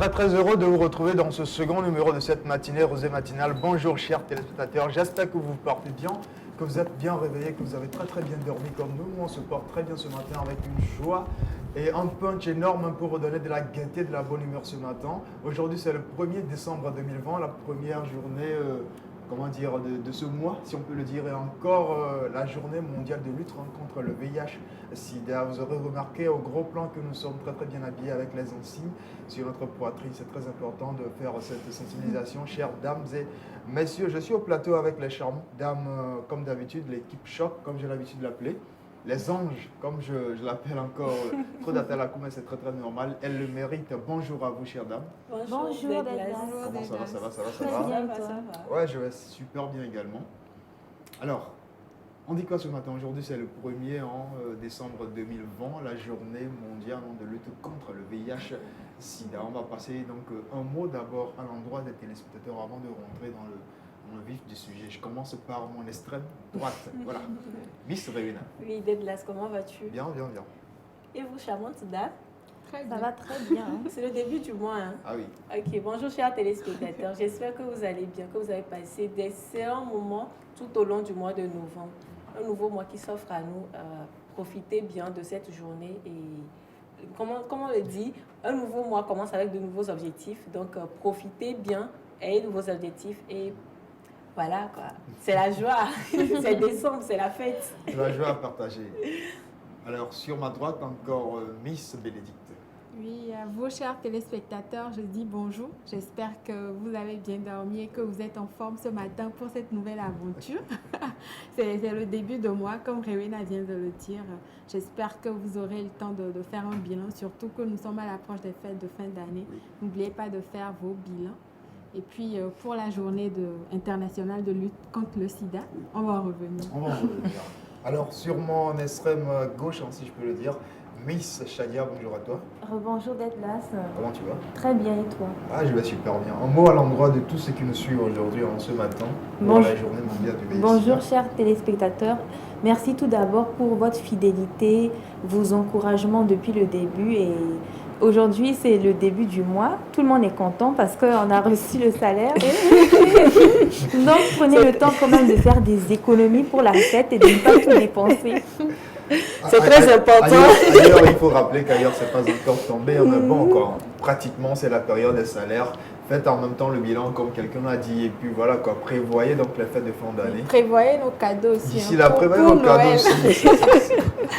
Très heureux de vous retrouver dans ce second numéro de cette matinée Rosée Matinale. Bonjour chers téléspectateurs, j'espère que vous vous portez bien, que vous êtes bien réveillés, que vous avez très bien dormi comme nous. Nous on se porte très bien ce matin avec une joie et un punch énorme pour redonner de la gaieté, de la bonne humeur ce matin. Aujourd'hui c'est le 1er décembre 2020, la première journée de ce mois, si on peut le dire, et encore la journée mondiale de lutte contre le VIH-Sida. Vous aurez remarqué au gros plan que nous sommes très bien habillés avec les insignes sur notre poitrine. C'est très important de faire cette sensibilisation, chères dames et messieurs. Je suis au plateau avec les charmantes dames, comme d'habitude, l'équipe Choc, comme j'ai l'habitude de l'appeler. Les anges, comme je l'appelle encore, trop d'Atalakou, mais c'est très normal. Elles le méritent. Bonjour à vous, chères dames. Bonjour, Comment ça va? Ça va. Ouais, je vais super bien également. Alors, on dit quoi ce matin? Aujourd'hui, c'est le 1er décembre 2020, la journée mondiale de lutte contre le VIH-Sida. On va passer donc un mot d'abord à l'endroit des téléspectateurs avant de rentrer dans le vif du sujet. Je commence par mon extrême droite. Voilà. Miss Rewena. Oui, Deadlas, comment vas-tu? Bien. Et vous, charmante dame? Ça va très bien. C'est le début du mois. Hein? Ah oui. Ok, bonjour chers téléspectateurs. J'espère que vous allez bien, que vous avez passé d'excellents moments tout au long du mois de novembre. Un nouveau mois qui s'offre à nous. Profitez bien de cette journée et comment on le dit, un nouveau mois commence avec de nouveaux objectifs. Donc profitez bien, ayez de nouveaux objectifs et voilà quoi. C'est la joie. C'est décembre, c'est la fête. C'est la joie à partager. Alors sur ma droite encore Miss Bénédicte. Oui, à vos chers téléspectateurs, je dis bonjour. J'espère que vous avez bien dormi et que vous êtes en forme ce matin pour cette nouvelle aventure. C'est le début de mois, comme Rewena vient de le dire. J'espère que vous aurez le temps de faire un bilan, surtout que nous sommes à l'approche des fêtes de fin d'année. N'oubliez pas de faire vos bilans. Et puis, pour la journée internationale de lutte contre le sida, on va en revenir. Alors, sur mon extrême gauche, si je peux le dire, Miss Shadia, bonjour à toi. Bonjour Deadlas. Comment tu vas? Très bien et toi? Ah, je vais super bien. Un mot à l'endroit de tous ceux qui nous suivent aujourd'hui, ce matin, pour la journée mondiale du VIH. Bonjour chers téléspectateurs. Merci tout d'abord pour votre fidélité, vos encouragements depuis le début. Et aujourd'hui, c'est le début du mois. Tout le monde est content parce qu'on a reçu le salaire. Donc, prenez le temps quand même de faire des économies pour la fête et de ne pas tout dépenser. C'est très important. Ailleurs, il faut rappeler qu'ailleurs, c'est pas encore tombé. Mais bon, encore, pratiquement, c'est la période des salaires. Faites en même temps le bilan, comme quelqu'un l'a dit. Et puis voilà, quoi. Prévoyez donc les fêtes de fin d'année. Prévoyez nos cadeaux aussi. D'ici là, prévoyez nos cadeaux aussi.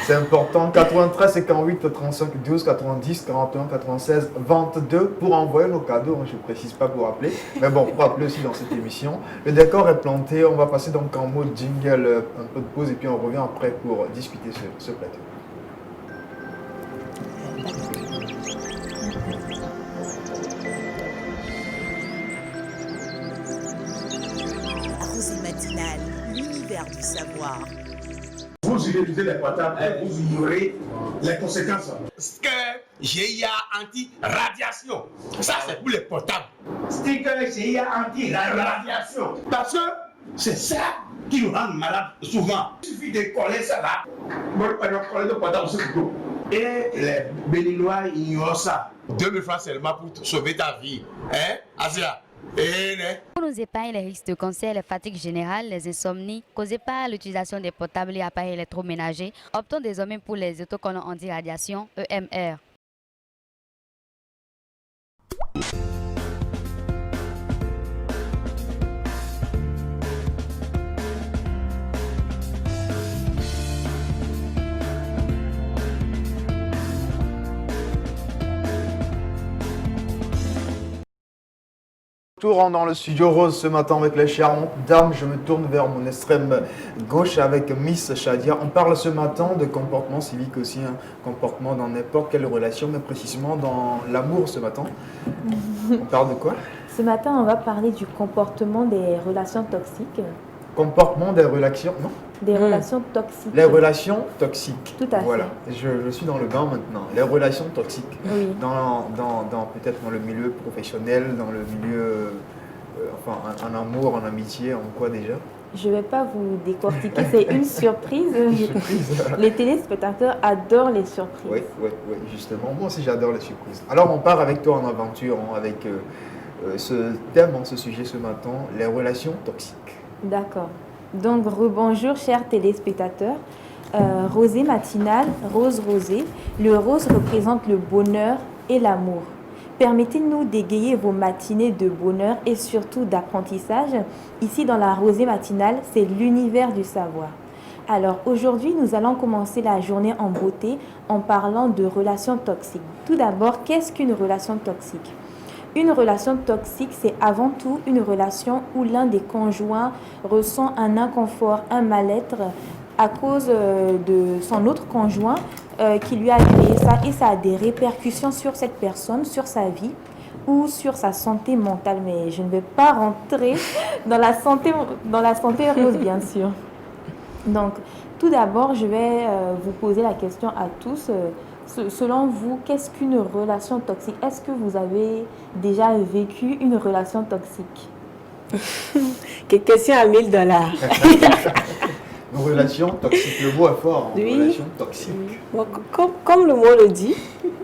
C'est important. 93, 58, 35, 12, 90, 41, 96, 22 pour envoyer nos cadeaux. Je ne précise pas pour appeler. Mais bon, pour appeler aussi dans cette émission. Le décor est planté. On va passer donc en mode jingle, un peu de pause. Et puis on revient après pour discuter ce plateau. L'univers du savoir. Vous utilisez les portables et vous ignorez les conséquences. Sticker GIA anti-radiation. Ça, c'est pour les portables. Sticker GIA anti-radiation. Parce que c'est ça qui nous rend malades souvent. Il suffit de coller ça là. Bon, on coller le portable sur le dos. Et les Béninois ignorent ça. 2000 francs seulement pour sauver ta vie. Hein, Asia? Pour nous épargner les risques de cancer, les fatigues générales, les insomnies causées par l'utilisation des portables et appareils électroménagers, optons désormais pour les autocollants anti-radiation EMR. Retour dans le studio rose ce matin avec les charmantes dames. Je me tourne vers mon extrême gauche avec Miss Shadia. On parle ce matin de comportement civique aussi, un comportement dans n'importe quelle relation, mais précisément dans l'amour ce matin. On parle de quoi? Ce matin, on va parler du comportement des relations toxiques. Comportement des relations, non? Des relations toxiques. Les relations toxiques. Tout à fait. Voilà, je suis dans le bain maintenant. Les relations toxiques. Oui. Peut-être dans le milieu professionnel, dans le milieu Enfin, en amour, en amitié, en quoi déjà? Je ne vais pas vous décortiquer, c'est une surprise. Surprise. Les téléspectateurs adorent les surprises. Oui, oui, oui, justement. Moi aussi, j'adore les surprises. Alors, on part avec toi en aventure, hein, avec ce thème, ce sujet ce matin, les relations toxiques. D'accord. Donc, rebonjour, chers téléspectateurs. Rosée matinale, rose rosée. Le rose représente le bonheur et l'amour. Permettez-nous d'égayer vos matinées de bonheur et surtout d'apprentissage. Ici, dans la rosée matinale, c'est l'univers du savoir. Alors, aujourd'hui, nous allons commencer la journée en beauté en parlant de relations toxiques. Tout d'abord, qu'est-ce qu'une relation toxique? Une relation toxique, c'est avant tout une relation où l'un des conjoints ressent un inconfort, un mal-être à cause de son autre conjoint qui lui a créé ça, et ça a des répercussions sur cette personne, sur sa vie ou sur sa santé mentale. Mais je ne vais pas rentrer dans la santé rose, bien sûr. Donc, tout d'abord, je vais vous poser la question à tous. Selon vous, qu'est-ce qu'une relation toxique? Est-ce que vous avez déjà vécu une relation toxique? Question à 1000 $. Une relation toxique, le mot est fort, hein, Oui. relation toxique. Bon, comme le mot le dit,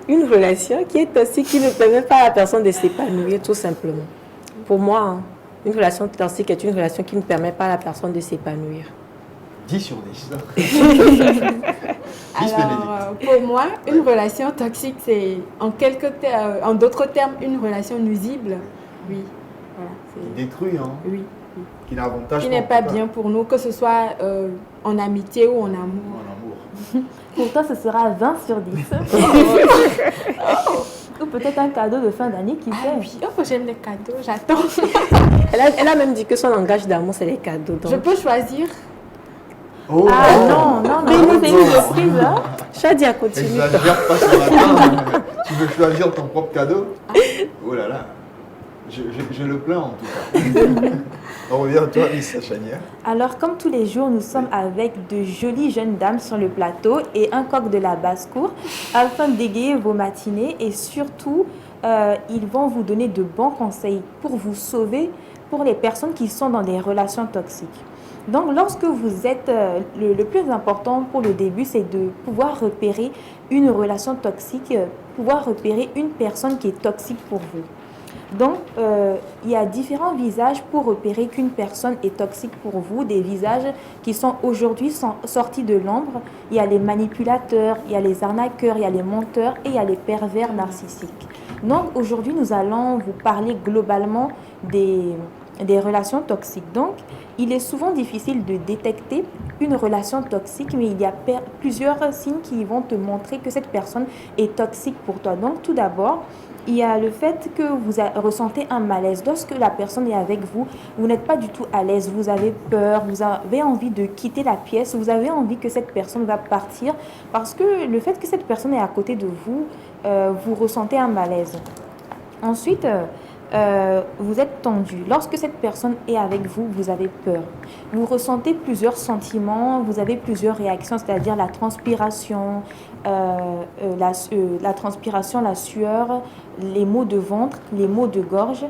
une relation qui est toxique, qui ne permet pas à la personne de s'épanouir, tout simplement. Pour moi, hein, une relation toxique est une relation qui ne permet pas à la personne de s'épanouir. 10 sur 10. Alors, pour moi, une relation toxique, c'est en d'autres termes, une relation nuisible. Oui, voilà. Qui détruit, hein, Oui, qui n'avantage qui n'est pas bien pour nous, que ce soit en amitié ou en amour. En amour. Pour toi, ce sera 20 sur 10. Ou peut-être un cadeau de fin d'année, qui Ah sait. oui, oh, j'aime les cadeaux, j'attends. Elle a même dit que son langage d'amour, c'est les cadeaux. Donc. Je peux choisir. Oh, Ah non, c'est une surprise. Hein? Shadia, continue. Exagère pas ce matin. Tu veux choisir ton propre cadeau? Oh là là. Je le plains en tout cas. On revient à toi, Miss Chania. Alors, comme tous les jours, nous sommes avec de jolies jeunes dames sur le plateau et un coq de la basse-cour afin d'égayer vos matinées, et surtout, ils vont vous donner de bons conseils pour vous sauver pour les personnes qui sont dans des relations toxiques. Donc, lorsque vous êtes, le plus important pour le début, c'est de pouvoir repérer une relation toxique, pouvoir repérer une personne qui est toxique pour vous. Donc, il y a différents visages pour repérer qu'une personne est toxique pour vous, des visages qui sont aujourd'hui sortis de l'ombre. Il y a les manipulateurs, il y a les arnaqueurs, il y a les menteurs et il y a les pervers narcissiques. Donc, aujourd'hui, nous allons vous parler globalement des relations toxiques. Donc, il est souvent difficile de détecter une relation toxique, mais il y a plusieurs signes qui vont te montrer que cette personne est toxique pour toi. Donc, tout d'abord, il y a le fait que vous ressentez un malaise. Lorsque la personne est avec vous, vous n'êtes pas du tout à l'aise, vous avez peur, vous avez envie de quitter la pièce, vous avez envie que cette personne va partir, parce que le fait que cette personne est à côté de vous, vous ressentez un malaise. Ensuite, vous êtes tendu. Lorsque cette personne est avec vous, vous avez peur. Vous ressentez plusieurs sentiments, vous avez plusieurs réactions, c'est-à-dire la transpiration, la sueur, les maux de ventre, les maux de gorge,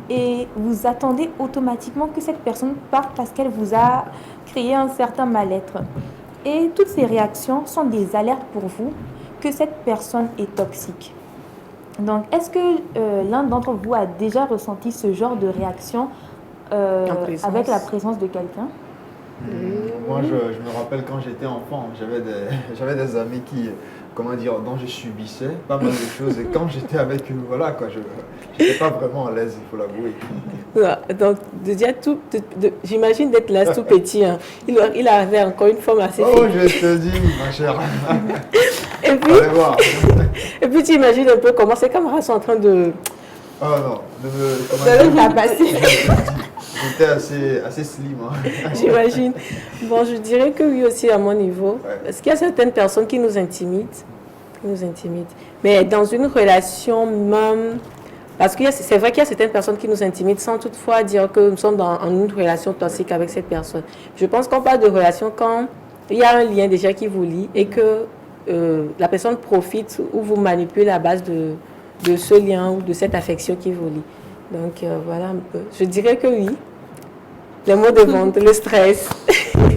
et vous attendez automatiquement que cette personne parte parce qu'elle vous a créé un certain mal-être. Et toutes ces réactions sont des alertes pour vous que cette personne est toxique. Donc, est-ce que l'un d'entre vous a déjà ressenti ce genre de réaction avec la présence de quelqu'un? Moi, je me rappelle quand j'étais enfant, j'avais des amis qui, dont je subissais pas mal de choses. Et quand j'étais avec eux, voilà, quoi, je n'étais pas vraiment à l'aise, il faut l'avouer. Donc, j'imagine d'être là tout petit. Hein. Il avait encore une forme assez Oh, je te dis, ma chère. Et puis, allez voir. Et puis tu imagines un peu comment ses camarades sont en train de... Oh non, de la passer. J'étais assez slim. Hein. J'imagine. Bon, je dirais que oui aussi à mon niveau. Ouais. Parce qu'il y a certaines personnes qui nous intimident. Mais dans une relation même... Parce que c'est vrai qu'il y a certaines personnes qui nous intimident sans toutefois dire que nous sommes en une relation toxique avec cette personne. Je pense qu'on parle de relation quand il y a un lien déjà qui vous lie et que la personne profite ou vous manipule à base de ce lien ou de cette affection qui vous lie. Donc voilà un peu. Je dirais que oui. Les mots de vente, le stress,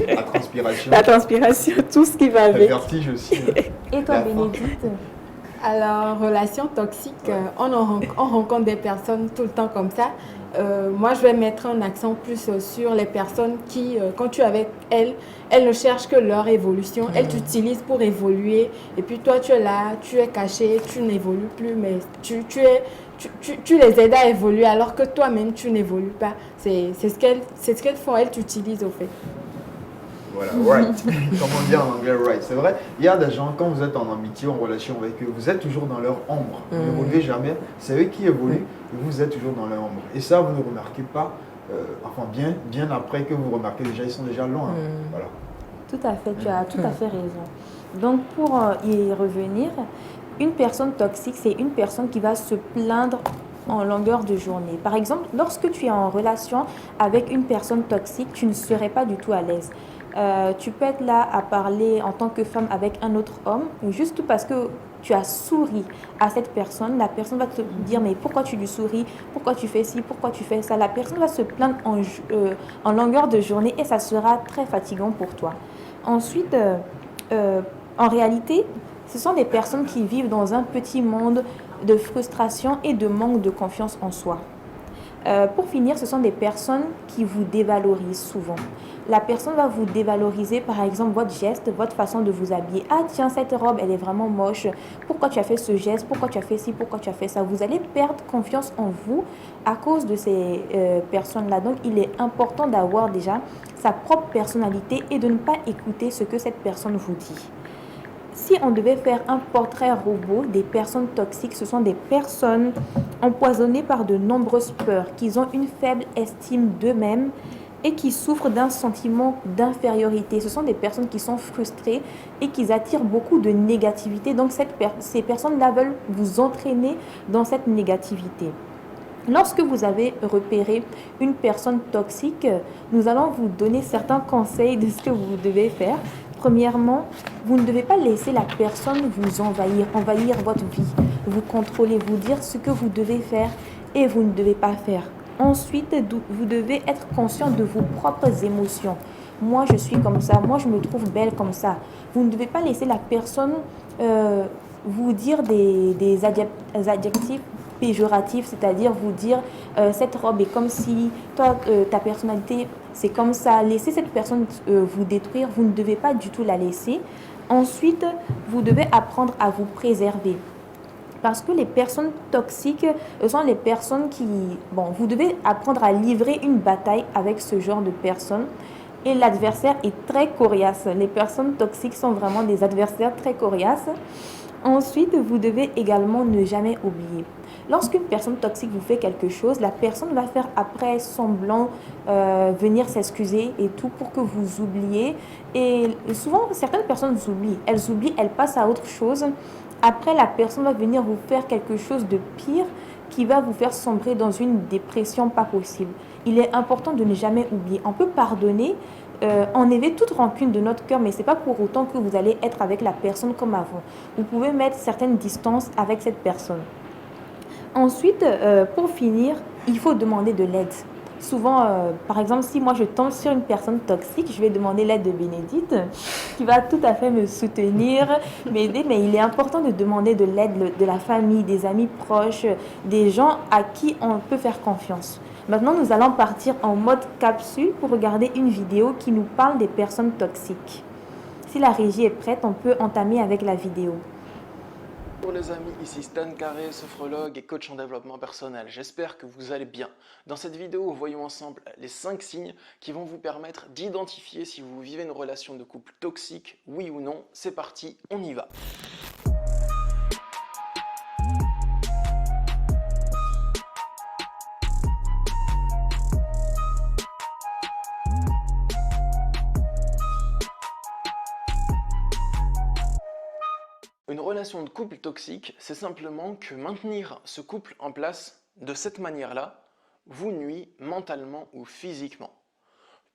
La transpiration, la transpiration, tout ce qui va le avec. vertige aussi. Et toi, La fin. Bénédicte? Alors, relation toxique, on rencontre des personnes tout le temps comme ça. Moi, je vais mettre un accent plus sur les personnes qui, quand tu es avec elles, elles ne cherchent que leur évolution. Elles t'utilisent pour évoluer. Et puis toi, tu es là, tu es caché, tu n'évolues plus, mais tu les aides à évoluer alors que toi-même, tu n'évolues pas. C'est ce qu'elles font, elles t'utilisent au fait. Voilà, right. Comme on dit en anglais, right. C'est vrai, il y a des gens, quand vous êtes en amitié, en relation avec eux, vous êtes toujours dans leur ombre. Vous n'évoluez jamais. C'est eux qui évoluent et vous êtes toujours dans leur ombre. Et ça, vous ne remarquez pas, enfin bien après que vous remarquez déjà, ils sont déjà loin. Voilà. Tout à fait, tu as tout à fait raison. Donc, pour y revenir, une personne toxique, c'est une personne qui va se plaindre en longueur de journée. Par exemple, lorsque tu es en relation avec une personne toxique, tu ne serais pas du tout à l'aise. Tu peux être là à parler en tant que femme avec un autre homme, juste parce que tu as souri à cette personne, la personne va te dire mais pourquoi tu lui souris, pourquoi tu fais ci, pourquoi tu fais ça. La personne va se plaindre en longueur de journée et ça sera très fatigant pour toi. Ensuite, en réalité, ce sont des personnes qui vivent dans un petit monde de frustration et de manque de confiance en soi. Pour finir, ce sont des personnes qui vous dévalorisent souvent. La personne va vous dévaloriser, par exemple, votre geste, votre façon de vous habiller. Ah tiens, cette robe, elle est vraiment moche. Pourquoi tu as fait ce geste? Pourquoi tu as fait ci? Pourquoi tu as fait ça? Vous allez perdre confiance en vous à cause de ces personnes-là. Donc, il est important d'avoir déjà sa propre personnalité et de ne pas écouter ce que cette personne vous dit. Si on devait faire un portrait robot des personnes toxiques, ce sont des personnes empoisonnées par de nombreuses peurs, qui ont une faible estime d'eux-mêmes et qui souffrent d'un sentiment d'infériorité. Ce sont des personnes qui sont frustrées et qui attirent beaucoup de négativité. Donc ces personnes-là veulent vous entraîner dans cette négativité. Lorsque vous avez repéré une personne toxique, nous allons vous donner certains conseils de ce que vous devez faire. Premièrement, vous ne devez pas laisser la personne vous envahir votre vie, vous contrôler, vous dire ce que vous devez faire et vous ne devez pas faire. Ensuite, vous devez être conscient de vos propres émotions. Moi, je suis comme ça. Moi, je me trouve belle comme ça. Vous ne devez pas laisser la personne vous dire des adjectifs péjoratifs, c'est-à-dire vous dire cette robe est comme si, toi, ta personnalité, c'est comme ça. Laissez cette personne vous détruire. Vous ne devez pas du tout la laisser. Ensuite, vous devez apprendre à vous préserver. Parce que les personnes toxiques sont les personnes qui... Bon, vous devez apprendre à livrer une bataille avec ce genre de personnes. Et l'adversaire est très coriace. Les personnes toxiques sont vraiment des adversaires très coriaces. Ensuite, vous devez également ne jamais oublier. Lorsqu'une personne toxique vous fait quelque chose, la personne va faire après semblant venir s'excuser et tout pour que vous oubliez. Et souvent, certaines personnes oublient. Elles passent à autre chose. Après, la personne va venir vous faire quelque chose de pire qui va vous faire sombrer dans une dépression pas possible. Il est important de ne jamais oublier. On peut pardonner, enlever toute rancune de notre cœur, mais ce n'est pas pour autant que vous allez être avec la personne comme avant. Vous pouvez mettre certaines distances avec cette personne. Ensuite, pour finir, il faut demander de l'aide. Souvent, par exemple, si moi je tombe sur une personne toxique, je vais demander l'aide de Bénédicte, qui va tout à fait me soutenir, m'aider, mais il est important de demander de l'aide de la famille, des amis proches, des gens à qui on peut faire confiance. Maintenant, nous allons partir en mode capsule pour regarder une vidéo qui nous parle des personnes toxiques. Si la régie est prête, on peut entamer avec la vidéo. Bonjour les amis, ici Stan Carré, sophrologue et coach en développement personnel. J'espère que vous allez bien. Dans cette vidéo, voyons ensemble les 5 signes qui vont vous permettre d'identifier si vous vivez une relation de couple toxique, oui ou non. C'est parti, on y va. Une relation de couple toxique, c'est simplement que maintenir ce couple en place de cette manière-là vous nuit mentalement ou physiquement.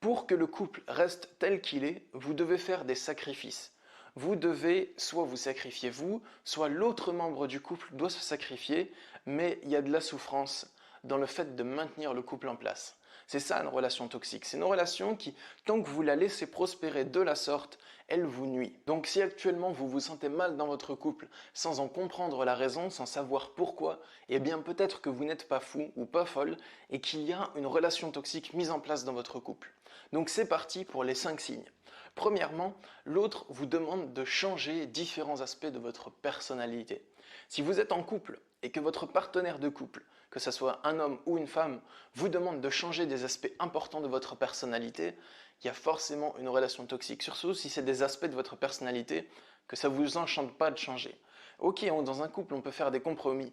Pour que le couple reste tel qu'il est, vous devez faire des sacrifices. Vous devez soit vous sacrifier vous, soit l'autre membre du couple doit se sacrifier, mais il y a de la souffrance dans le fait de maintenir le couple en place. C'est ça une relation toxique. C'est une relation qui, tant que vous la laissez prospérer de la sorte, elle vous nuit. Donc si actuellement vous vous sentez mal dans votre couple sans en comprendre la raison, sans savoir pourquoi, eh bien peut-être que vous n'êtes pas fou ou pas folle et qu'il y a une relation toxique mise en place dans votre couple. Donc c'est parti pour les 5 signes. Premièrement, l'autre vous demande de changer différents aspects de votre personnalité. Si vous êtes en couple et que votre partenaire de couple, que ce soit un homme ou une femme, vous demande de changer des aspects importants de votre personnalité, il y a forcément une relation toxique. Surtout si c'est des aspects de votre personnalité que ça ne vous enchante pas de changer. Ok, dans un couple, on peut faire des compromis.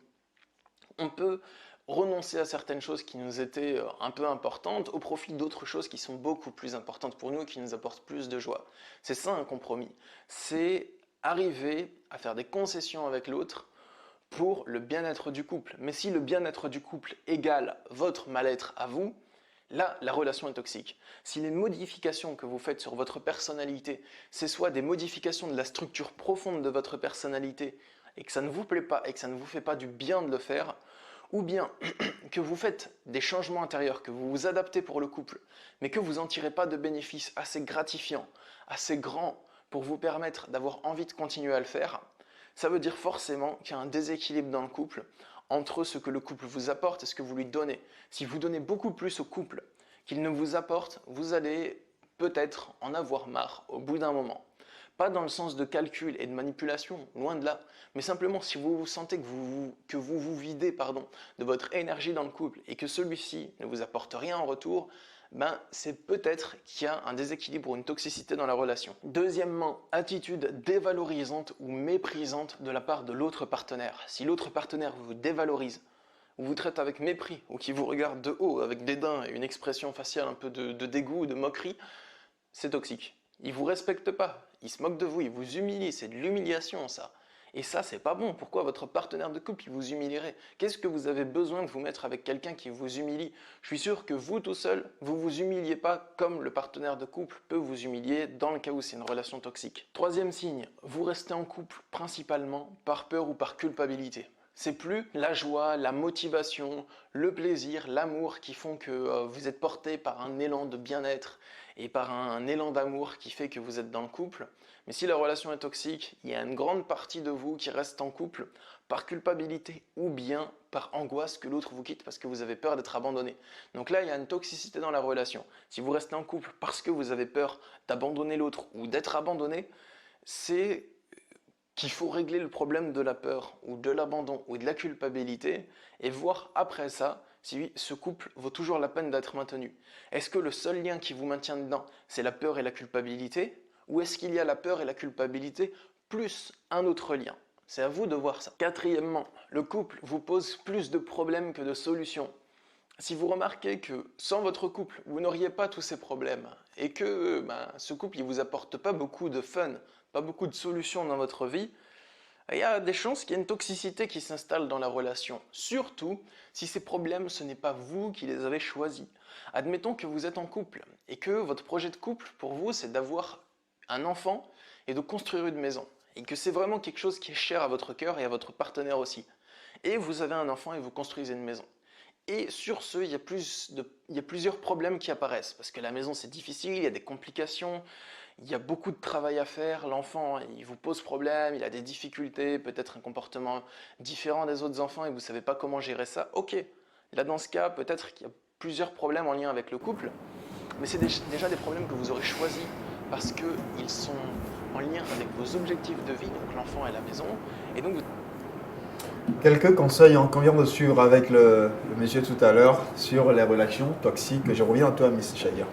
On peut renoncer à certaines choses qui nous étaient un peu importantes au profit d'autres choses qui sont beaucoup plus importantes pour nous et qui nous apportent plus de joie. C'est ça un compromis. C'est arriver à faire des concessions avec l'autre pour le bien-être du couple. Mais si le bien-être du couple égale votre mal-être à vous, là, la relation est toxique. Si les modifications que vous faites sur votre personnalité, c'est soit des modifications de la structure profonde de votre personnalité et que ça ne vous plaît pas et que ça ne vous fait pas du bien de le faire, ou bien que vous faites des changements intérieurs, que vous vous adaptez pour le couple, mais que vous n'en tirez pas de bénéfices assez gratifiants, assez grands pour vous permettre d'avoir envie de continuer à le faire, ça veut dire forcément qu'il y a un déséquilibre dans le couple entre ce que le couple vous apporte et ce que vous lui donnez. Si vous donnez beaucoup plus au couple qu'il ne vous apporte, vous allez peut-être en avoir marre au bout d'un moment. Pas dans le sens de calcul et de manipulation, loin de là, mais simplement si vous sentez que vous vous videz de votre énergie dans le couple et que celui-ci ne vous apporte rien en retour, c'est peut-être qu'il y a un déséquilibre ou une toxicité dans la relation. Deuxièmement, attitude dévalorisante ou méprisante de la part de l'autre partenaire. Si l'autre partenaire vous dévalorise, ou vous traite avec mépris, ou qui vous regarde de haut avec dédain et une expression faciale un peu de dégoût ou de moquerie, c'est toxique. Il ne vous respecte pas, il se moque de vous, il vous humilie, c'est de l'humiliation ça. Et ça, c'est pas bon. Pourquoi votre partenaire de couple il vous humilierait? Qu'est-ce que vous avez besoin de vous mettre avec quelqu'un qui vous humilie? Je suis sûr que vous tout seul, vous vous humiliez pas comme le partenaire de couple peut vous humilier dans le cas où c'est une relation toxique. Troisième signe, vous restez en couple principalement par peur ou par culpabilité. C'est plus la joie, la motivation, le plaisir, l'amour qui font que vous êtes porté par un élan de bien-être et par un élan d'amour qui fait que vous êtes dans le couple. Mais si la relation est toxique, il y a une grande partie de vous qui reste en couple par culpabilité ou bien par angoisse que l'autre vous quitte parce que vous avez peur d'être abandonné. Donc là, il y a une toxicité dans la relation. Si vous restez en couple parce que vous avez peur d'abandonner l'autre ou d'être abandonné, c'est qu'il faut régler le problème de la peur ou de l'abandon ou de la culpabilité et voir après ça si ce couple vaut toujours la peine d'être maintenu. Est-ce que le seul lien qui vous maintient dedans, c'est la peur et la culpabilité? Ou est-ce qu'il y a la peur et la culpabilité plus un autre lien? C'est à vous de voir ça. Quatrièmement, le couple vous pose plus de problèmes que de solutions. Si vous remarquez que sans votre couple, vous n'auriez pas tous ces problèmes et que ce couple ne vous apporte pas beaucoup de fun, pas beaucoup de solutions dans votre vie, il y a des chances qu'il y ait une toxicité qui s'installe dans la relation. Surtout si ces problèmes, ce n'est pas vous qui les avez choisis. Admettons que vous êtes en couple et que votre projet de couple, pour vous, c'est d'avoir un enfant et de construire une maison. Et que c'est vraiment quelque chose qui est cher à votre cœur et à votre partenaire aussi. Et vous avez un enfant et vous construisez une maison. Et sur ce, il y a plusieurs problèmes qui apparaissent. Parce que la maison, c'est difficile, il y a des complications, il y a beaucoup de travail à faire. L'enfant, il vous pose problème, il a des difficultés, peut-être un comportement différent des autres enfants et vous ne savez pas comment gérer ça. Ok, là dans ce cas, peut-être qu'il y a plusieurs problèmes en lien avec le couple. Mais c'est déjà des problèmes que vous aurez choisis parce qu'ils sont en lien avec vos objectifs de vie, donc l'enfant et la maison. Et donc, quelques conseils qu'on vient de suivre avec le monsieur tout à l'heure sur les relations toxiques. Je reviens à toi, Miss Chaya.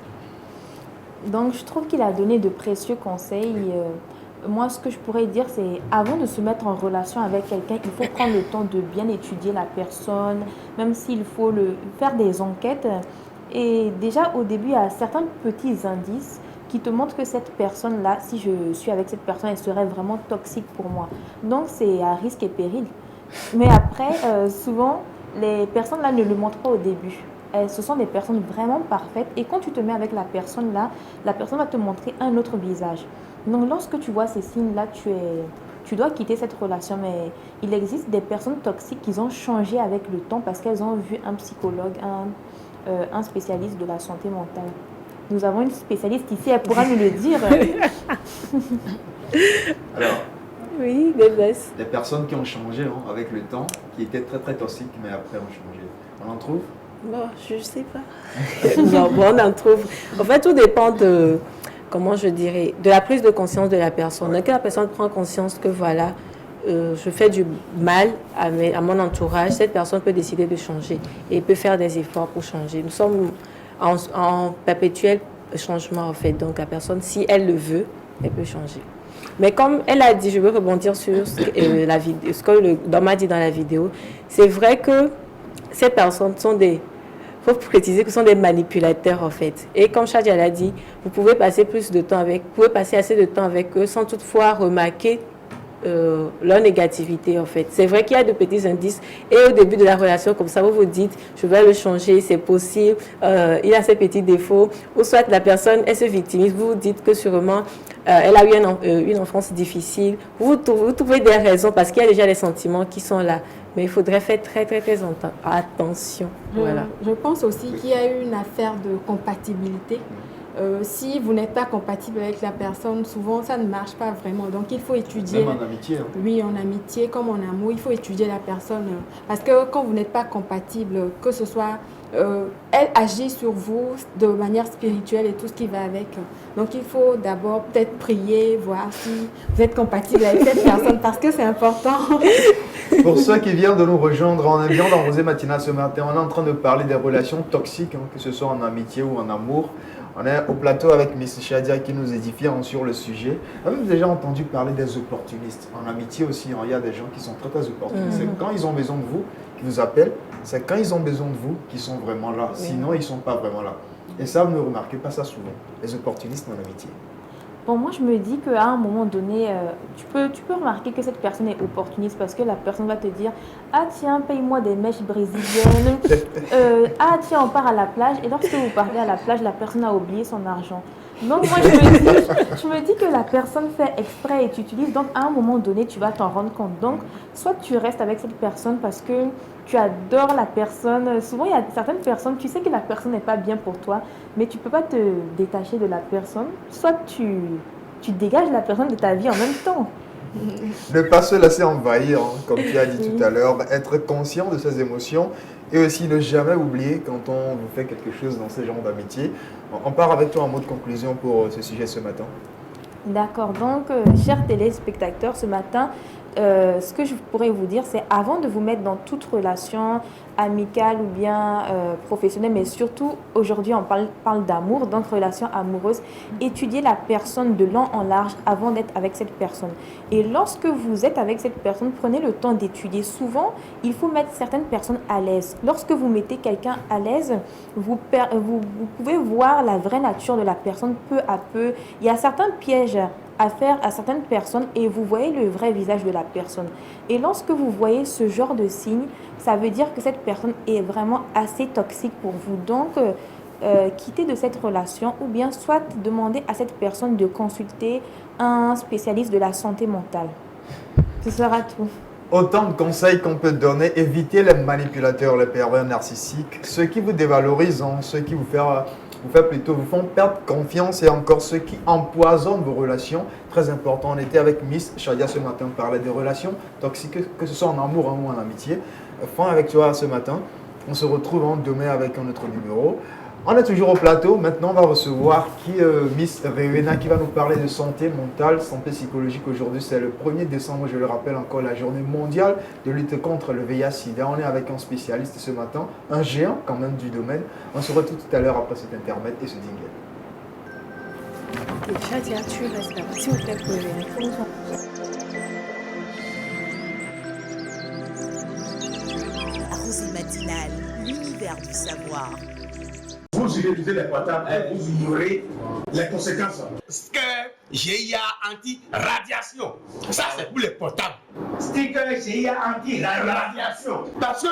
Donc, je trouve qu'il a donné de précieux conseils. Moi, ce que je pourrais dire, c'est avant de se mettre en relation avec quelqu'un, il faut prendre le temps de bien étudier la personne, même s'il faut faire des enquêtes. Et déjà, au début, il y a certains petits indices qui te montrent que cette personne-là, si je suis avec cette personne, elle serait vraiment toxique pour moi. Donc, c'est à risque et péril. Mais après, souvent, les personnes-là ne le montrent pas au début. Ce sont des personnes vraiment parfaites. Et quand tu te mets avec la personne-là, la personne va te montrer un autre visage. Donc, lorsque tu vois ces signes-là, tu es tu dois quitter cette relation. Mais il existe des personnes toxiques qui ont changé avec le temps parce qu'elles ont vu un psychologue, un spécialiste de la santé mentale. Nous avons une spécialiste ici, elle pourra nous le dire. Alors, Oui, Bébès. des personnes qui ont changé avec le temps, qui étaient très très toxiques, mais après ont changé. On en trouve? Bon, je sais pas. Non, bon, on en trouve. En fait, tout dépend de, comment je dirais, de la prise de conscience de la personne. Dès que la personne prend conscience que voilà, je fais du mal à mon entourage, cette personne peut décider de changer et peut faire des efforts pour changer. Nous sommes en perpétuel changement en fait. Donc la personne, si elle le veut, elle peut changer. Mais comme elle a dit, je veux rebondir sur ce que le Dom a dit dans la vidéo, c'est vrai que ces personnes sont des... Il faut préciser que ce sont des manipulateurs en fait. Et comme Shadia l'a dit, vous pouvez passer assez de temps avec eux sans toutefois remarquer leur négativité en fait. C'est vrai qu'il y a de petits indices et au début de la relation comme ça, vous vous dites je vais le changer, c'est possible, il a ses petits défauts, ou soit la personne elle se victimise, vous vous dites que sûrement elle a eu une enfance difficile, vous trouvez des raisons parce qu'il y a déjà des sentiments qui sont là. Mais il faudrait faire très attention. Voilà. Je pense aussi qu'il y a eu une affaire de compatibilité. Si vous n'êtes pas compatible avec la personne, souvent ça ne marche pas vraiment. Donc il faut étudier. Même en amitié. Oui, en amitié comme en amour, il faut étudier la personne. Parce que quand vous n'êtes pas compatible, que ce soit elle agit sur vous de manière spirituelle et tout ce qui va avec. Donc il faut d'abord peut-être prier, voir si vous êtes compatible avec cette personne parce que c'est important. Pour ceux qui viennent de nous rejoindre, on est bien dans Rosée Matinale ce matin. On est en train de parler des relations toxiques, que ce soit en amitié ou en amour. On est au plateau avec Miss Shadia qui nous édifie sur le sujet. On a déjà entendu parler des opportunistes. En amitié aussi, il y a des gens qui sont très opportunistes. C'est quand ils ont besoin de vous qu'ils vous appellent. C'est quand ils ont besoin de vous qu'ils sont vraiment là. Sinon, ils ne sont pas vraiment là. Et ça, vous ne remarquez pas ça souvent. Les opportunistes en amitié. Bon, moi, je me dis qu'à un moment donné, tu peux remarquer que cette personne est opportuniste parce que la personne va te dire « Ah tiens, paye-moi des mèches brésiliennes. Ah tiens, on part à la plage. » Et lorsque vous partez à la plage, la personne a oublié son argent. Donc, moi, je me dis que la personne fait exprès et tu utilises. Donc, à un moment donné, tu vas t'en rendre compte. Donc, soit tu restes avec cette personne parce que tu adores la personne. Souvent, il y a certaines personnes, tu sais que la personne n'est pas bien pour toi, mais tu ne peux pas te détacher de la personne. Soit tu dégages la personne de ta vie en même temps. Ne pas se laisser envahir, comme tu as dit tout à l'heure, être conscient de ses émotions et aussi ne jamais oublier quand on vous fait quelque chose dans ce genre d'amitié. On part avec toi en mot de conclusion pour ce sujet ce matin. D'accord, donc chers téléspectateurs, ce matin, ce que je pourrais vous dire, c'est avant de vous mettre dans toute relation amicale ou bien professionnelle, mais surtout aujourd'hui on parle d'amour, donc relation amoureuse, étudiez la personne de long en large avant d'être avec cette personne. Et lorsque vous êtes avec cette personne, prenez le temps d'étudier. Souvent, il faut mettre certaines personnes à l'aise. Lorsque vous mettez quelqu'un à l'aise, vous pouvez voir la vraie nature de la personne peu à peu. Il y a certains pièges à faire à certaines personnes et vous voyez le vrai visage de la personne. Et lorsque vous voyez ce genre de signe, ça veut dire que cette personne est vraiment assez toxique pour vous. Donc, quittez de cette relation ou bien soit demandez à cette personne de consulter un spécialiste de la santé mentale. Ce sera tout. Autant de conseils qu'on peut donner. Évitez les manipulateurs, les pervers narcissiques, ceux qui vous dévalorisent, ceux qui vous font perdre confiance et encore ceux qui empoisonnent vos relations. Très important, on était avec Miss Shadia ce matin, on parlait des relations toxiques, que ce soit en amour ou en amitié. Fin avec toi ce matin. On se retrouve demain avec un autre numéro. On est toujours au plateau. Maintenant, on va recevoir Miss Rewena qui va nous parler de santé mentale, santé psychologique. Aujourd'hui, c'est le 1er décembre, je le rappelle encore, la journée mondiale de lutte contre le VIH-Sida. On est avec un spécialiste ce matin, un géant quand même du domaine. On se retrouve tout à l'heure après cet intermède et ce jingle. Shadia, tu restes là, s'il vous plaît, pour venir. Rosée Matinale, l'univers du savoir. Vous utilisez les portables et vous ignorez les conséquences. Sticker GIA anti-radiation. Ça, c'est pour les portables. Sticker GIA anti-radiation. Parce que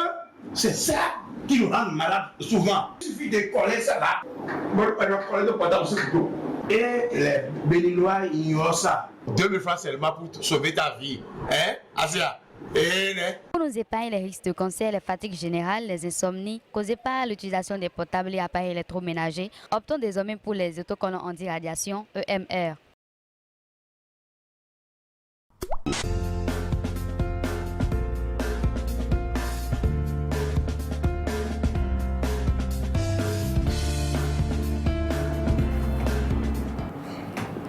c'est ça qui nous rend malades souvent. Il suffit de coller ça là. Moi, je coller le portable sur le dos. Et les Béninois ignorent ça. 2000 francs seulement pour sauver ta vie. Hein, Asia? Pour nous épargner les risques de cancer, les fatigues générales, les insomnies causées par l'utilisation des portables et appareils électroménagers, optons désormais pour les autocollants anti-radiation EMR.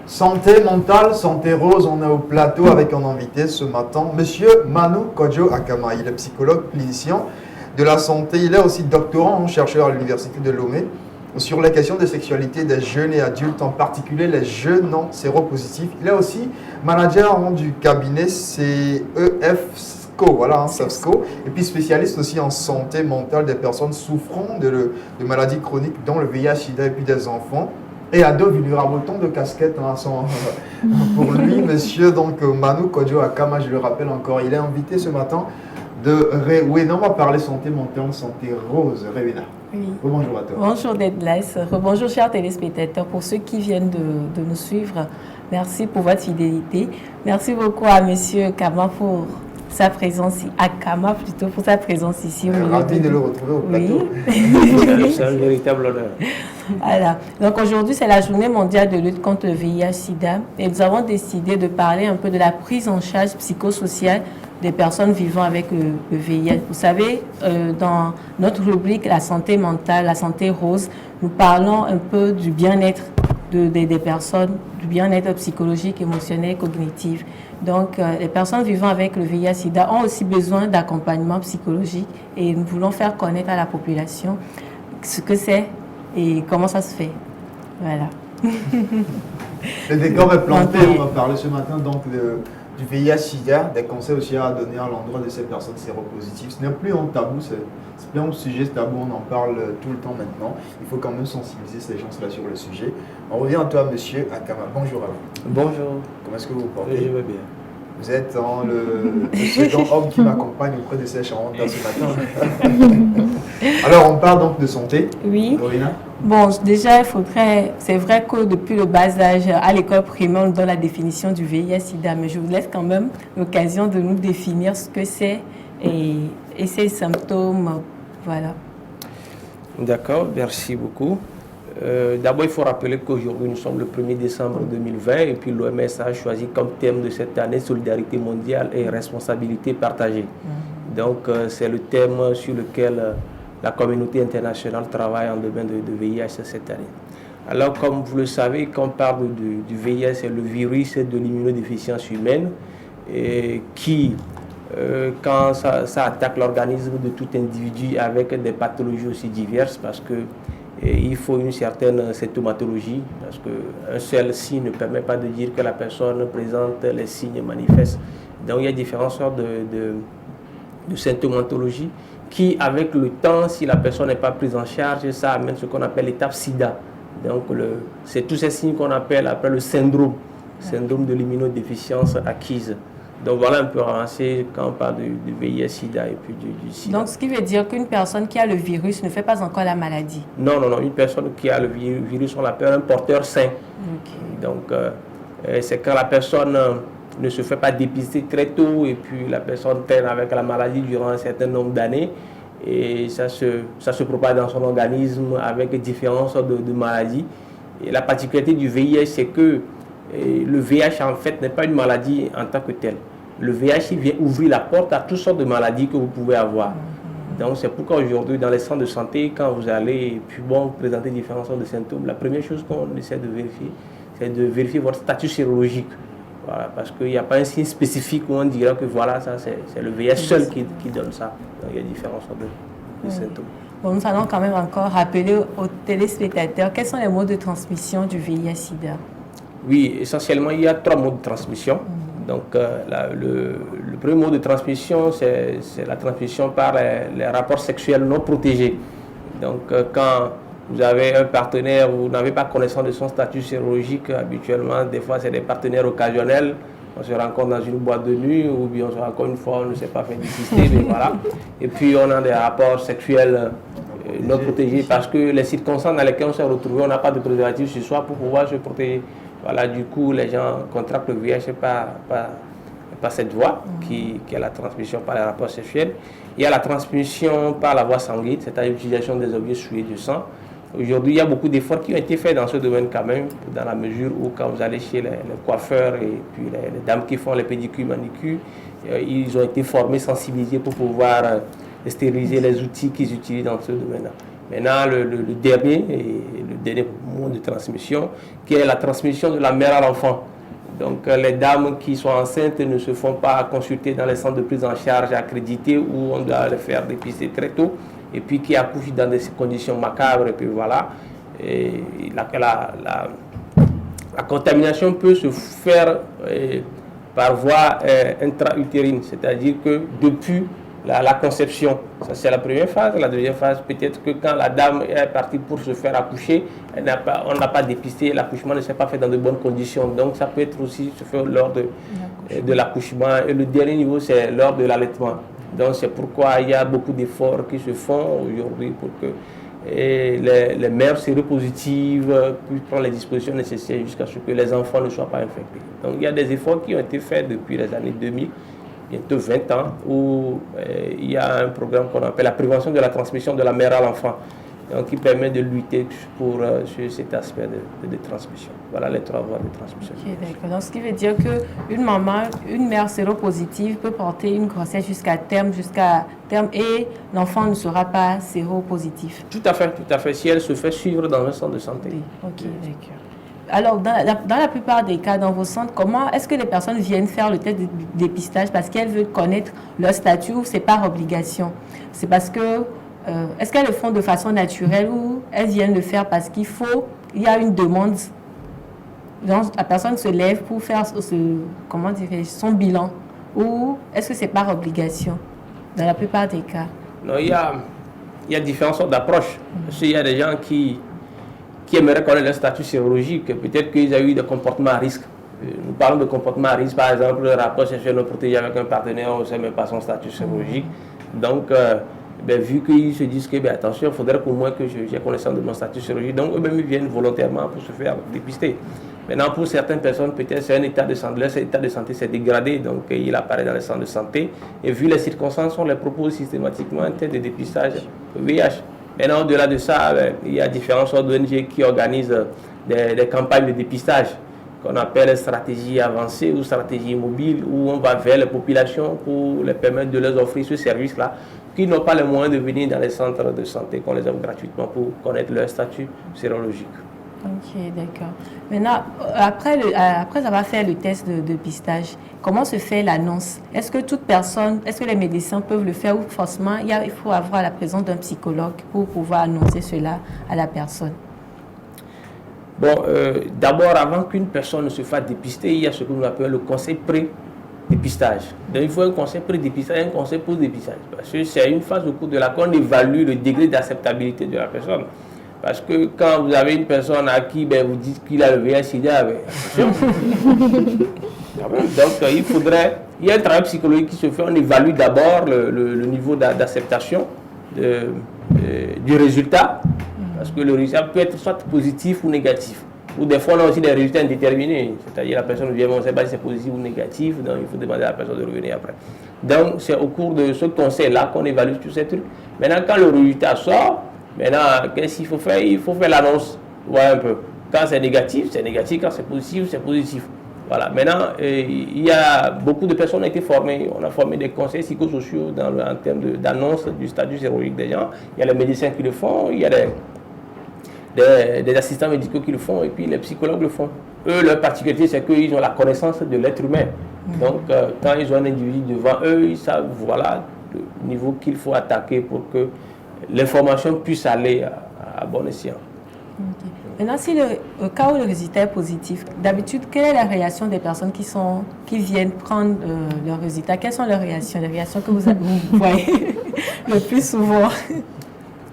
Santé mentale, santé rose, on est au plateau avec un invité ce matin, Monsieur Manu Kodjo Akama. Il est psychologue clinicien de la santé. Il est aussi doctorant, chercheur à l'université de Lomé sur les questions de sexualité des jeunes et adultes, en particulier les jeunes non séropositifs. Il est aussi manager du cabinet CEFSCO, voilà, CEFSCO, et puis spécialiste aussi en santé mentale des personnes souffrant de maladies chroniques, dont le VIH-Sida, et puis des enfants et ados vulnérables. Autant de casquettes pour lui, monsieur donc Manu Kodjo Akama, je le rappelle encore, il est invité ce matin de Rewena. On va parler santé mentale, santé rose. Rewena. Oui. Bonjour à toi. Bonjour Deadlice. Bonjour chers téléspectateurs. Pour ceux qui viennent de nous suivre, merci pour votre fidélité. Merci beaucoup à monsieur Kama pour sa présence, à Kama plutôt, pour sa présence ici. Ravi de le retrouver au plateau. Oui. C'est un véritable honneur. Voilà. Donc aujourd'hui, c'est la journée mondiale de lutte contre le VIH-Sida et nous avons décidé de parler un peu de la prise en charge psychosociale des personnes vivant avec le VIH. Vous savez, dans notre rubrique La santé mentale, la santé rose, nous parlons un peu du bien-être des personnes, du bien-être psychologique, émotionnel, cognitif. Donc, les personnes vivant avec le VIH-Sida ont aussi besoin d'accompagnement psychologique et nous voulons faire connaître à la population ce que c'est et comment ça se fait. Voilà. Le décor est planté. On va parler ce matin donc du VIH-Sida, des conseils aussi à donner à l'endroit de ces personnes séropositives. Ce n'est plus un tabou, c'est plus un sujet tabou, on en parle tout le temps maintenant. Il faut quand même sensibiliser ces gens-là sur le sujet. On revient à toi, monsieur Akama. Bonjour à vous. Bonjour. Comment est-ce que vous vous portez? Je vais bien. Vous êtes le second homme qui m'accompagne auprès de ces Charentes ce matin. Alors, on parle donc de santé. Oui. Corina. Bon, déjà, c'est vrai que depuis le bas âge, à l'école primaire, on donne la définition du VIH-Sida, mais je vous laisse quand même l'occasion de nous définir ce que c'est et ses symptômes. Voilà. D'accord, merci beaucoup. D'abord, il faut rappeler qu'aujourd'hui, nous sommes le 1er décembre 2020 et puis l'OMS a choisi comme thème de cette année solidarité mondiale et responsabilité partagée. Donc, c'est le thème sur lequel la communauté internationale travaille en domaine de VIH cette année. Alors, comme vous le savez, quand on parle du VIH, c'est le virus de l'immunodéficience humaine et qui, quand ça attaque l'organisme de tout individu avec des pathologies aussi diverses, parce que il faut une certaine symptomatologie, parce qu'un seul signe ne permet pas de dire que la personne présente les signes manifestes. Donc il y a différentes sortes de symptomatologie qui, avec le temps, si la personne n'est pas prise en charge, ça amène ce qu'on appelle l'étape SIDA. Donc c'est tous ces signes qu'on appelle après le syndrome de l'immunodéficience acquise. Donc voilà un peu avancé quand on parle du VIH-Sida et puis du SIDA. Donc ce qui veut dire qu'une personne qui a le virus ne fait pas encore la maladie? Non, une personne qui a le virus, on l'appelle un porteur sain. Okay. Donc c'est quand la personne ne se fait pas dépister très tôt et puis la personne traîne avec la maladie durant un certain nombre d'années et ça se propage dans son organisme avec différentes sortes de maladies. Et la particularité du VIH, c'est que le VIH en fait n'est pas une maladie en tant que telle. Le VIH vient ouvrir la porte à toutes sortes de maladies que vous pouvez avoir. Donc c'est pourquoi aujourd'hui dans les centres de santé, quand vous allez vous présenter différentes sortes de symptômes, la première chose qu'on essaie de vérifier, c'est de vérifier votre statut sérologique. Voilà, parce qu'il n'y a pas un signe spécifique où on dira que voilà, ça c'est le VIH seul qui donne ça. Donc il y a différentes sortes de symptômes. Bon, nous allons quand même encore rappeler aux téléspectateurs quels sont les modes de transmission du VIH-Sida. Oui, essentiellement, il y a 3 modes de transmission. Donc, le premier mode de transmission, c'est la transmission par les rapports sexuels non protégés. Donc, quand vous avez un partenaire, vous n'avez pas connaissance de son statut sérologique, habituellement, des fois, c'est des partenaires occasionnels. On se rencontre dans une boîte de nuit, ou bien on se rencontre une fois, on ne s'est pas fait dépister, mais voilà. Et puis, on a des rapports sexuels non protégés parce que les circonstances dans lesquelles on s'est retrouvé, on n'a pas de préservatif ce soir pour pouvoir se protéger. Voilà, du coup, les gens contractent le VIH par cette voie qui est la transmission par les rapports sexuels. Il y a la transmission par la voie sanguine, c'est-à-dire l'utilisation des objets souillés de sang. Aujourd'hui, il y a beaucoup d'efforts qui ont été faits dans ce domaine quand même, dans la mesure où quand vous allez chez les coiffeurs et puis les dames qui font les pédicures, manicures, ils ont été formés, sensibilisés pour pouvoir stériliser les outils qu'ils utilisent dans ce domaine-là. Maintenant, le dernier mode de transmission, qui est la transmission de la mère à l'enfant. Donc, les dames qui sont enceintes ne se font pas consulter dans les centres de prise en charge accrédités où on doit les faire dépister très tôt, et puis qui accouchent dans des conditions macabres, et puis voilà. Et la contamination peut se faire par voie intra-utérine, c'est-à-dire que depuis la conception, ça c'est la première phase. La deuxième phase, peut-être que quand la dame est partie pour se faire accoucher, on n'a pas dépisté, l'accouchement ne s'est pas fait dans de bonnes conditions. Donc ça peut être aussi se faire lors de l'accouchement. Et le dernier niveau, c'est lors de l'allaitement. Donc c'est pourquoi il y a beaucoup d'efforts qui se font aujourd'hui pour que les mères séropositives puissent prendre les dispositions nécessaires jusqu'à ce que les enfants ne soient pas infectés. Donc il y a des efforts qui ont été faits depuis les années 2000. Bientôt 20 ans, où il y a un programme qu'on appelle la prévention de la transmission de la mère à l'enfant, qui permet de lutter sur cet aspect de transmission. Voilà les 3 voies de transmission. Okay, d'accord. Donc, ce qui veut dire qu'une mère séropositive peut porter une grossesse jusqu'à terme et l'enfant ne sera pas séropositif. Tout à fait. Si elle se fait suivre dans un centre de santé. Oui. Ok, d'accord. Alors, dans la plupart des cas, dans vos centres, comment est-ce que les personnes viennent faire le test de dépistage parce qu'elles veulent connaître leur statut ou c'est par obligation? C'est parce que, est-ce qu'elles le font de façon naturelle ou elles viennent le faire parce qu'il y a une demande? Donc, la personne se lève pour faire son bilan ou est-ce que c'est par obligation dans la plupart des cas? Non, il y a différentes sortes d'approches. Parce qu'il y a des gens qui aimeraient connaître leur statut sérologique, peut-être qu'ils ont eu des comportements à risque. Nous parlons de comportements à risque, par exemple, le rapport sexuel non protégé avec un partenaire, on ne sait même pas son statut sérologique. Donc, vu qu'ils se disent que, attention, il faudrait pour moi que j'ai connaissance de mon statut sérologique, donc eux-mêmes ils viennent volontairement pour se faire dépister. Maintenant, pour certaines personnes, peut-être c'est un état de santé, leur état de santé s'est dégradé, donc il apparaît dans les centres de santé, et vu les circonstances, on les propose systématiquement un test de dépistage VIH. Maintenant, au-delà de ça, il y a différentes sortes d'ONG qui organisent des campagnes de dépistage qu'on appelle stratégie avancée ou stratégie mobile, où on va vers les populations pour les permettre de leur offrir ce service-là, qui n'ont pas les moyens de venir dans les centres de santé qu'on les offre gratuitement pour connaître leur statut sérologique. Ok, d'accord. Maintenant, après avoir fait le test de dépistage, comment se fait l'annonce? Est-ce que les médecins peuvent le faire ou forcément il faut avoir la présence d'un psychologue pour pouvoir annoncer cela à la personne? Bon, d'abord, avant qu'une personne ne se fasse dépister, il y a ce que nous appelons le conseil pré-dépistage. Donc, il faut un conseil pré-dépistage et un conseil post-dépistage. Parce que c'est une phase au cours de laquelle on évalue le degré d'acceptabilité de la personne. Parce que quand vous avez une personne à qui vous dites qu'il a le VIH-Sida, donc il y a un travail psychologique qui se fait, on évalue d'abord le niveau d'acceptation du résultat, parce que le résultat peut être soit positif ou négatif. Ou des fois on a aussi des résultats indéterminés, c'est-à-dire la personne vient, on ne sait pas si c'est positif ou négatif, donc il faut demander à la personne de revenir après. Donc c'est au cours de ce conseil-là qu'on évalue tous ces trucs. Maintenant quand le résultat sort, qu'est-ce qu'il faut faire? Il faut faire l'annonce. Voilà un peu. Quand c'est négatif, c'est négatif. Quand c'est positif, c'est positif. Voilà. Maintenant, il y a beaucoup de personnes qui ont été formées. On a formé des conseils psychosociaux en termes d'annonce du statut sérologique des gens. Il y a les médecins qui le font, il y a des assistants médicaux qui le font, et puis les psychologues le font. Eux, leur particularité, c'est qu'ils ont la connaissance de l'être humain. Donc, quand ils ont un individu devant eux, ils savent, voilà, le niveau qu'il faut attaquer pour que l'information puisse aller à bon escient. Okay. Maintenant, si le cas où le résultat est positif, d'habitude, quelle est la réaction des personnes qui viennent prendre leur résultat? Quelles sont les réactions que vous voyez le plus souvent?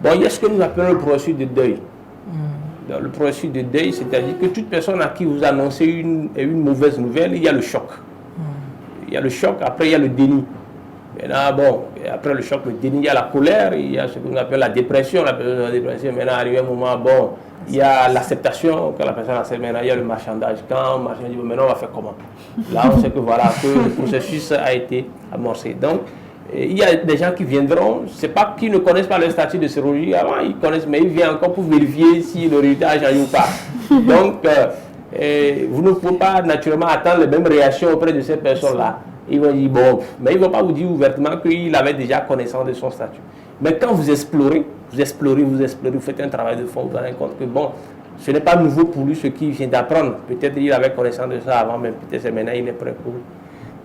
Bon, il y a ce que nous appelons le processus de deuil. Dans le processus de deuil, c'est-à-dire que toute personne à qui vous annoncez une mauvaise nouvelle, il y a le choc. Il y a le choc, après il y a le déni. Maintenant, bon, et après le choc, le déni, il y a la colère, il y a ce qu'on appelle la dépression. La dépression, maintenant, arrivé un moment, bon, il y a l'acceptation, quand la personne accepte, maintenant, il y a le marchandage. Quand le marchandage dit, maintenant, on va faire comment? Là, on sait que voilà, que le processus a été amorcé. Donc, il y a des gens qui viendront, c'est pas qu'ils ne connaissent pas le statut de sérologie avant, ils connaissent, mais ils viennent encore pour vérifier si le résultat a changé ou pas. Donc, vous ne pouvez pas naturellement attendre les mêmes réactions auprès de ces personnes-là. Ils vont dire, bon, mais ils ne vont pas vous dire ouvertement qu'il avait déjà connaissance de son statut. Mais quand vous explorez, vous faites un travail de fond, vous vous rendez compte que bon, ce n'est pas nouveau pour lui ce qu'il vient d'apprendre. Peut-être qu'il avait connaissance de ça avant, mais peut-être maintenant il est prêt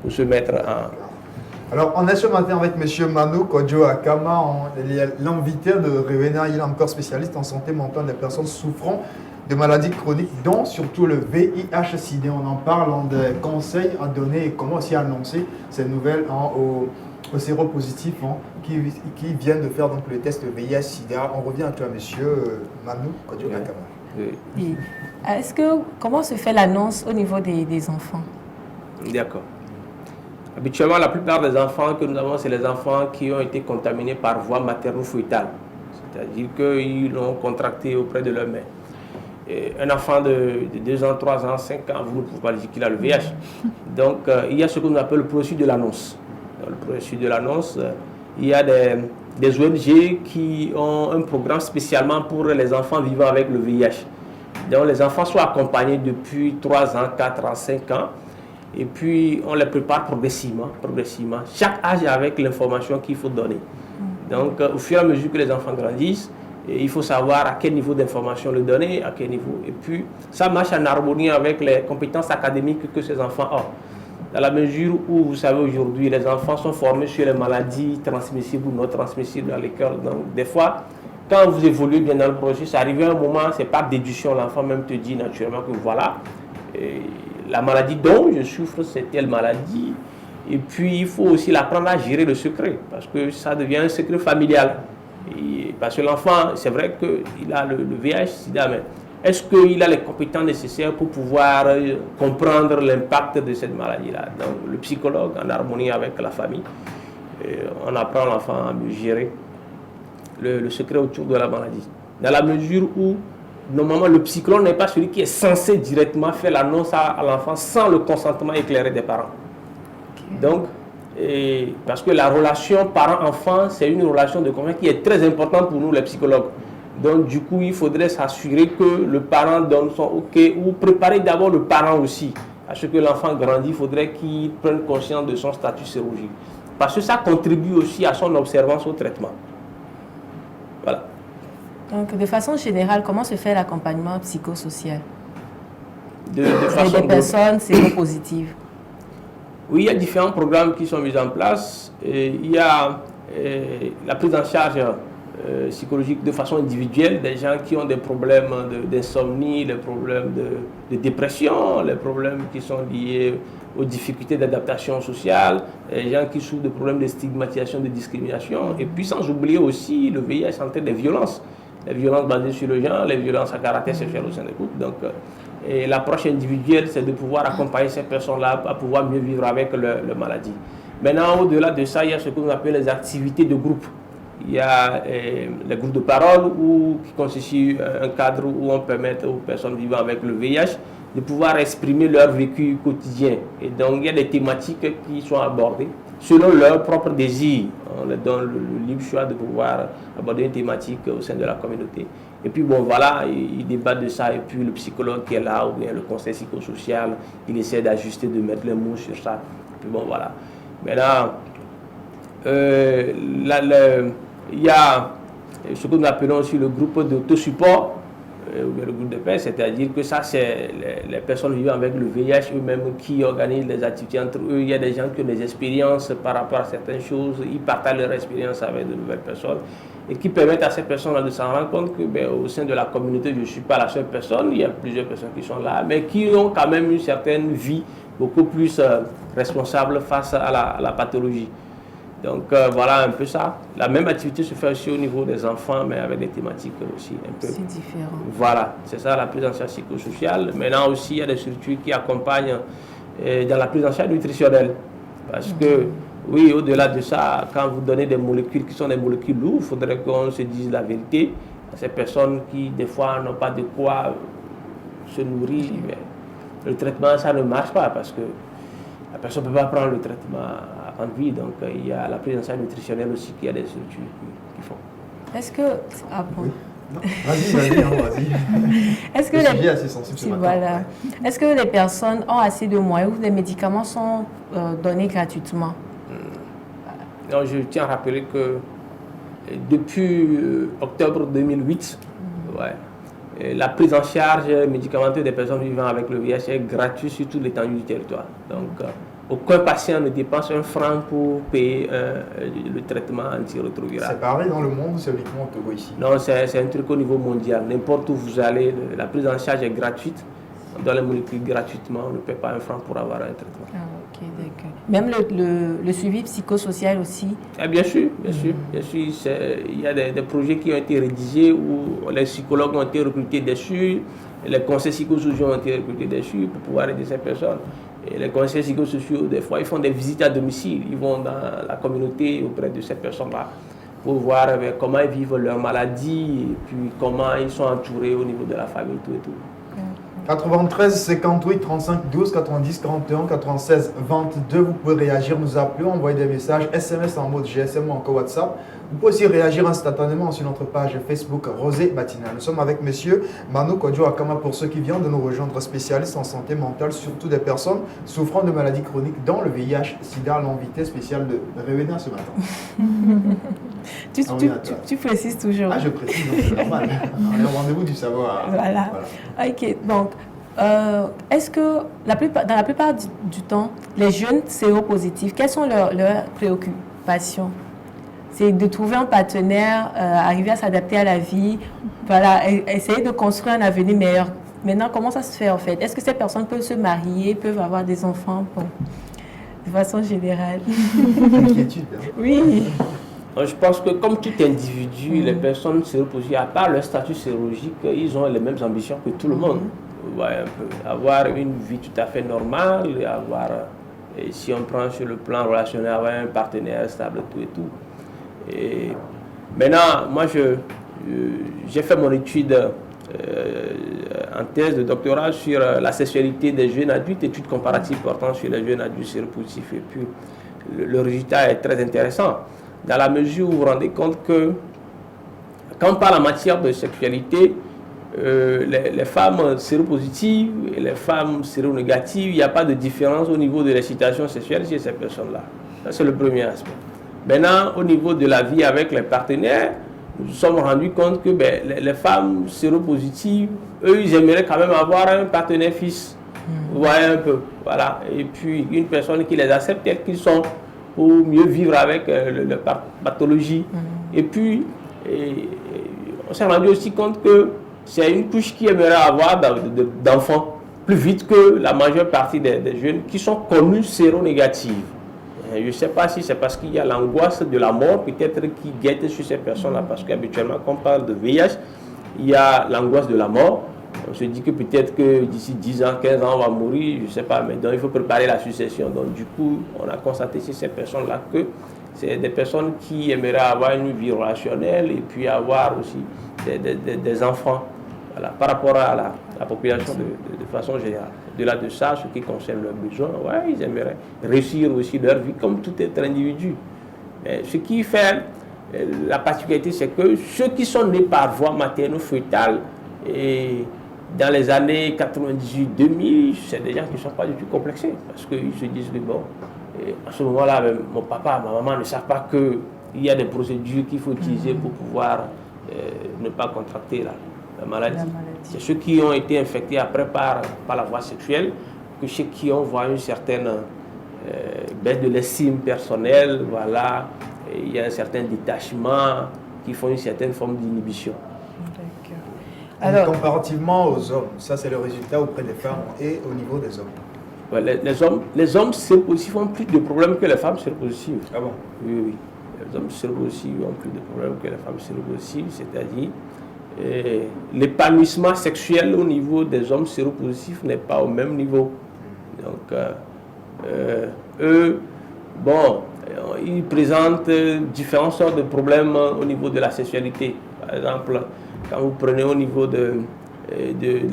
pour se mettre en... Alors, on est ce matin avec M. Manu Kodjo Akama, l'invité de Rewena. Il est encore spécialiste en santé mentale des personnes souffrant de maladies chroniques, dont surtout le VIH-Sida. On en parle, on a des conseils à donner et comment aussi annoncer ces nouvelles aux séropositifs qui viennent de faire donc, le test VIH-Sida. On revient à toi, M. Manu Kodjo Akama. Comment se fait l'annonce au niveau des enfants? D'accord. Habituellement, la plupart des enfants que nous avons, c'est les enfants qui ont été contaminés par voie materno-fœtale. C'est-à-dire qu'ils l'ont contracté auprès de leur mère. Et un enfant de 2 ans, 3 ans, 5 ans, vous ne pouvez pas dire qu'il a le VIH. Donc, il y a ce que nous appelle le processus de l'annonce. Dans le processus de l'annonce, il y a des ONG qui ont un programme spécialement pour les enfants vivant avec le VIH. Donc, les enfants sont accompagnés depuis 3 ans, 4 ans, 5 ans. Et puis, on les prépare progressivement. Chaque âge avec l'information qu'il faut donner. Donc, au fur et à mesure que les enfants grandissent, il faut savoir à quel niveau d'information le donner, à quel niveau. Et puis, ça marche en harmonie avec les compétences académiques que ces enfants ont. Dans la mesure où, vous savez, aujourd'hui, les enfants sont formés sur les maladies transmissibles ou non transmissibles dans l'école. Donc, des fois, quand vous évoluez bien dans le processus, arrivé à un moment, c'est par déduction, l'enfant même te dit naturellement que voilà, la maladie dont je souffre, c'est telle maladie. Et puis, il faut aussi l'apprendre à gérer le secret, parce que ça devient un secret familial. Parce que l'enfant, c'est vrai qu'il a le VIH-Sida, mais est-ce qu'il a les compétences nécessaires pour pouvoir comprendre l'impact de cette maladie-là? Donc, le psychologue, en harmonie avec la famille, on apprend l'enfant à mieux gérer le secret autour de la maladie. Dans la mesure où, normalement, le psychologue n'est pas celui qui est censé directement faire l'annonce à l'enfant sans le consentement éclairé des parents. Donc, parce que la relation parent-enfant, c'est une relation de confiance qui est très importante pour nous, les psychologues. Donc, du coup, il faudrait s'assurer que le parent donne son OK ou préparer d'abord le parent aussi. À ce que l'enfant grandit, il faudrait qu'il prenne conscience de son statut sérologique. Parce que ça contribue aussi à son observance au traitement. Voilà. Donc, de façon générale, comment se fait l'accompagnement psychosocial de façon des personnes séropositives? Oui, il y a différents programmes qui sont mis en place. Il y a la prise en charge psychologique de façon individuelle, des gens qui ont des problèmes d'insomnie, des problèmes de dépression, les problèmes qui sont liés aux difficultés d'adaptation sociale, les gens qui souffrent de problèmes de stigmatisation, de discrimination, et puis sans oublier aussi le VIH en termes de violences. Les violences basées sur le genre, les violences à caractère sexuel au sein des couples. Donc, l'approche individuelle, c'est de pouvoir accompagner ces personnes-là à pouvoir mieux vivre avec la maladie. Maintenant, au-delà de ça, il y a ce que l'on appelle les activités de groupe. Il y a les groupes de parole qui constituent un cadre où on permet aux personnes vivant avec le VIH de pouvoir exprimer leur vécu quotidien. Et donc, il y a des thématiques qui sont abordées selon leur propre désir. On leur donne le libre choix de pouvoir aborder une thématique au sein de la communauté. Et puis bon, voilà, ils débattent de ça. Et puis le psychologue qui est là, ou bien le conseil psychosocial, il essaie d'ajuster, de mettre les mots sur ça. Et puis bon, voilà. Maintenant, il y a ce que nous appelons aussi le groupe d'autosupport, ou le groupe de paix, c'est-à-dire que ça, c'est les personnes vivant avec le VIH eux-mêmes qui organisent les activités entre eux. Il y a des gens qui ont des expériences par rapport à certaines choses, ils partagent leur expérience avec de nouvelles personnes et qui permettent à ces personnes-là de s'en rendre compte que au sein de la communauté, je ne suis pas la seule personne, il y a plusieurs personnes qui sont là, mais qui ont quand même une certaine vie beaucoup plus responsable face à la pathologie. Donc voilà un peu ça. La même activité se fait aussi au niveau des enfants, mais avec des thématiques aussi un peu. C'est différent. Voilà, c'est ça la prise en charge psychosociale. Maintenant aussi, il y a des structures qui accompagnent dans la prise en charge nutritionnelle. Parce que Oui, au-delà de ça, quand vous donnez des molécules qui sont des molécules lourdes, il faudrait qu'on se dise la vérité. Ces personnes qui, des fois, n'ont pas de quoi se nourrir, mais le traitement, ça ne marche pas parce que la personne ne peut pas prendre le traitement à rendre vie. Donc, il y a la prise en charge nutritionnelle aussi qu'il y a des structures qui font. Est-ce que... Ah bon. Oui. Vas-y. Est-ce que le sujet est assez sensible ce matin. Voilà. Est-ce que les personnes ont assez de moyens ou les médicaments sont donnés gratuitement? Non, je tiens à rappeler que depuis octobre 2008, la prise en charge médicamenteuse des personnes vivant avec le VIH est gratuite sur toute l'étendue du territoire. Donc, aucun patient ne dépense un franc pour payer le traitement antirétroviral. C'est pareil dans le monde ou c'est uniquement au Togo ici? Non, c'est un truc au niveau mondial. N'importe où vous allez, la prise en charge est gratuite. On donne les molécules gratuitement, on ne paie pas un franc pour avoir un traitement. Ah, ok, d'accord. Même le suivi psychosocial aussi? Ah, bien sûr, bien sûr. Il y a des projets qui ont été rédigés où les psychologues ont été recrutés dessus, les conseils psychosociaux ont été recrutés dessus pour pouvoir aider ces personnes. Et les conseils psychosociaux, des fois, ils font des visites à domicile. Ils vont dans la communauté auprès de ces personnes-là pour voir comment ils vivent leur maladie et puis comment ils sont entourés au niveau de la famille, tout et tout. 93 58 35 12 90 41 96 22. Vous pouvez réagir, nous appeler, envoyer des messages, SMS en mode GSM ou encore WhatsApp. Vous pouvez aussi réagir instantanément sur notre page Facebook Rosée Matinale. Nous sommes avec monsieur Manu Kodjo Akama pour ceux qui viennent de nous rejoindre, spécialiste en santé mentale, surtout des personnes souffrant de maladies chroniques dont le VIH, SIDA, l'invité spécial de Réveillon ce matin. Tu précises toujours. Ah, je précise, donc c'est normal. On est au rendez-vous du savoir. Voilà. Ok, donc, est-ce que dans la plupart du temps, les jeunes séropositifs, quelles sont leurs préoccupations? C'est de trouver un partenaire, arriver à s'adapter à la vie, voilà, essayer de construire un avenir meilleur. Maintenant, comment ça se fait en fait? Est-ce que ces personnes peuvent se marier, peuvent avoir des enfants? Bon, de façon générale. Inquiétude. Hein? Oui. Je pense que comme tout individu, les personnes séropositives, à part leur statut sérologique, ils ont les mêmes ambitions que tout le monde. Ouais, un peu. Avoir une vie tout à fait normale, et si on prend sur le plan relationnel, avoir un partenaire stable, tout et tout. Et maintenant, moi, j'ai fait mon étude en thèse de doctorat sur la sexualité des jeunes adultes, études comparatives portant sur les jeunes adultes séropositifs. Et puis, le résultat est très intéressant, dans la mesure où vous vous rendez compte que, quand on parle en matière de sexualité, les femmes séropositives et les femmes séronégatives, il n'y a pas de différence au niveau de l'excitation sexuelle chez ces personnes-là. Ça, c'est le premier aspect. Maintenant, au niveau de la vie avec les partenaires, nous nous sommes rendus compte que les femmes séropositives, eux, ils aimeraient quand même avoir un partenaire fils. Vous voyez un peu. Voilà. Et puis, une personne qui les accepte tels qu'ils sont pour mieux vivre avec leur pathologie. Et puis, on s'est rendu aussi compte que c'est une couche qui aimerait avoir d'enfants plus vite que la majeure partie des jeunes qui sont connus séronégatives. Je ne sais pas si c'est parce qu'il y a l'angoisse de la mort peut-être qui guette sur ces personnes-là, parce qu'habituellement quand on parle de VIH, il y a l'angoisse de la mort. On se dit que peut-être que d'ici 10 ans, 15 ans, on va mourir, je ne sais pas, mais donc il faut préparer la succession. Donc du coup, on a constaté chez ces personnes-là que c'est des personnes qui aimeraient avoir une vie relationnelle et puis avoir aussi des enfants. Voilà, par rapport à la population de façon générale. Au-delà de ça, ce qui concerne leurs besoins, ouais, ils aimeraient réussir aussi leur vie comme tout autre individu. Mais ce qui fait la particularité, c'est que ceux qui sont nés par voie materno-fœtale et dans les années 98-2000, c'est des gens qui ne sont pas du tout complexés parce qu'ils se disent que bon, à ce moment-là, mon papa, ma maman ne savent pas qu'il y a des procédures qu'il faut utiliser pour pouvoir ne pas contracter la maladie. C'est ceux qui ont été infectés après par la voie sexuelle que ceux qui ont voit une certaine baisse de l'estime personnelle, voilà, et il y a un certain détachement qui font une certaine forme d'inhibition. Alors, comparativement aux hommes, ça c'est le résultat auprès des femmes et au niveau des hommes. Ouais, les hommes séropositifs ont plus de problèmes que les femmes séropositives. Ah bon? Oui. Les hommes séropositifs ont plus de problèmes que les femmes séropositives, c'est-à-dire l'épanouissement sexuel au niveau des hommes séropositifs n'est pas au même niveau. Donc, eux, bon, ils présentent différentes sortes de problèmes au niveau de la sexualité. Par exemple, quand vous prenez au niveau des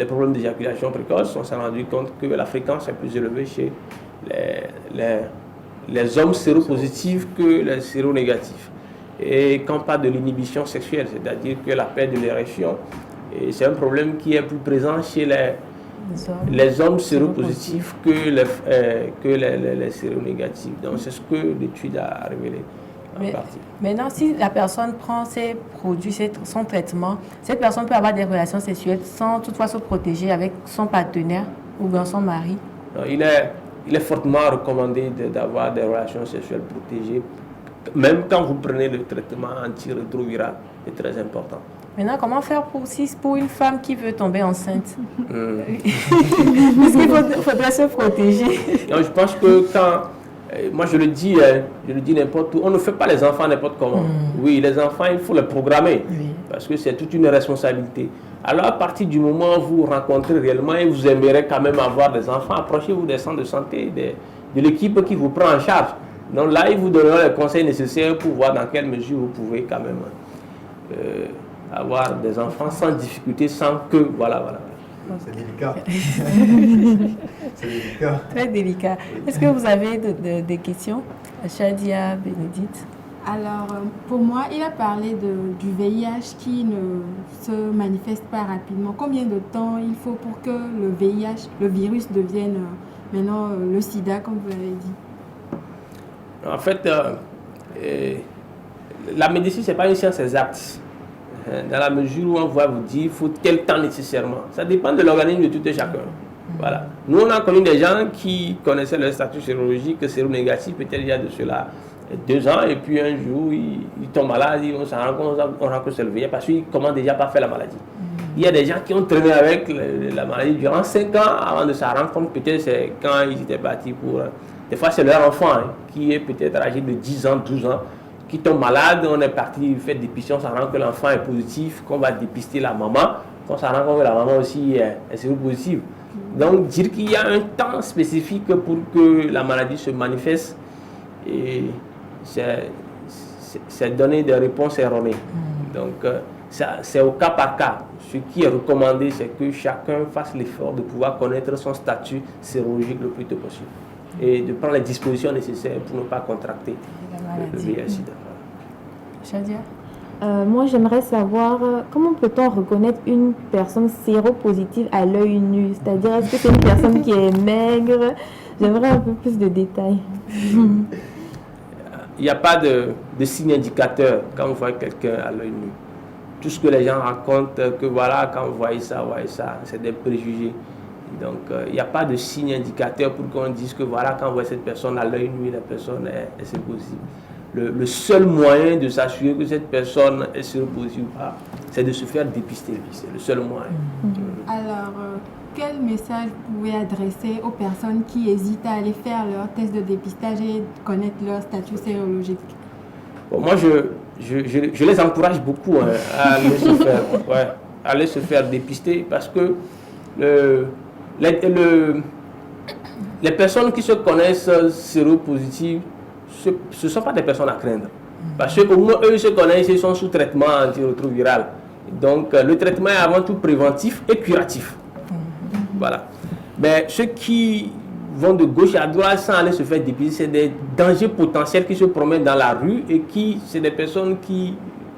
problèmes d'éjaculation précoce, on s'est rendu compte que la fréquence est plus élevée chez les hommes séropositifs que les séronégatifs. Et quand on parle de l'inhibition sexuelle, c'est-à-dire que la perte de l'érection, c'est un problème qui est plus présent chez les hommes séropositifs que les séronégatifs. Donc c'est ce que l'étude a révélé en partie. Maintenant, si la personne prend ses produits, son traitement, cette personne peut avoir des relations sexuelles sans toutefois se protéger avec son partenaire ou bien son mari. Non, il est fortement recommandé d'avoir des relations sexuelles protégées, même quand vous prenez le traitement antirétroviral, c'est très important. Maintenant, comment faire pour une femme qui veut tomber enceinte? Est-ce qu'il faudrait se protéger? Non, je pense que moi je le dis n'importe où, on ne fait pas les enfants n'importe comment. Oui, les enfants, il faut les programmer, parce que c'est toute une responsabilité. Alors à partir du moment où vous rencontrez réellement et vous aimeriez quand même avoir des enfants, approchez-vous des centres de santé, de l'équipe qui vous prend en charge. Donc là, ils vous donneront les conseils nécessaires pour voir dans quelle mesure vous pouvez quand même avoir des enfants sans difficulté, sans que... Voilà. C'est délicat. C'est délicat. Très délicat. Est-ce que vous avez des questions? Shadia, Bénédicte? Alors, pour moi, il a parlé du VIH qui ne se manifeste pas rapidement. Combien de temps il faut pour que le VIH, le virus, devienne maintenant le sida, comme vous l'avez dit? En fait, la médecine, ce n'est pas une science exacte. Dans la mesure où on va vous dire qu'il faut tel temps nécessairement. Ça dépend de l'organisme de tout et chacun. Voilà. Nous, on a connu des gens qui connaissaient leur statut sérologique, séronégatif, peut-être il y a de cela 2 ans, et puis un jour, ils tombent malades, on rencontre se lever parce qu'ils commencent déjà pas à faire la maladie. Il y a des gens qui ont traîné avec la maladie durant 5 ans avant de s'en rendre compte. Peut-être c'est quand ils étaient partis pour... Des fois, c'est leur enfant qui est peut-être âgé de 10 ans, 12 ans, qui tombe malade, on est parti faire dépister, on s'en rend compte que l'enfant est positif, qu'on va dépister la maman, qu'on s'en rend compte que la maman aussi est séropositive. Donc dire qu'il y a un temps spécifique pour que la maladie se manifeste, et c'est donner des réponses erronées. Donc c'est au cas par cas. Ce qui est recommandé, c'est que chacun fasse l'effort de pouvoir connaître son statut sérologique le plus tôt possible et de prendre les dispositions nécessaires pour ne pas contracter le VIH-Sida. Shadia? Moi, j'aimerais savoir comment peut-on reconnaître une personne séropositive à l'œil nu? C'est-à-dire, est-ce que c'est une personne qui est maigre? J'aimerais un peu plus de détails. Il n'y a pas de signe indicateur quand on voit quelqu'un à l'œil nu. Tout ce que les gens racontent, que voilà, quand on voit ça, c'est des préjugés. Donc, il n'y a pas de signe indicateur pour qu'on dise que voilà, quand on voit cette personne à l'œil nu, la personne est séropositive. Le seul moyen de s'assurer que cette personne est séropositive ou pas, c'est de se faire dépister. C'est le seul moyen. Alors, quel message vous pouvez adresser aux personnes qui hésitent à aller faire leur test de dépistage et connaître leur statut sérologique? Bon, moi, je les encourage beaucoup à aller se faire dépister, parce que les personnes qui se connaissent séropositives, ce ne sont pas des personnes à craindre. Parce qu'au moins, eux se connaissent, ils sont sous traitement antirétroviral. Donc, le traitement est avant tout préventif et curatif. Voilà. Mais ceux qui vont de gauche à droite sans aller se faire dépister, c'est des dangers potentiels qui se promènent dans la rue et c'est des personnes qui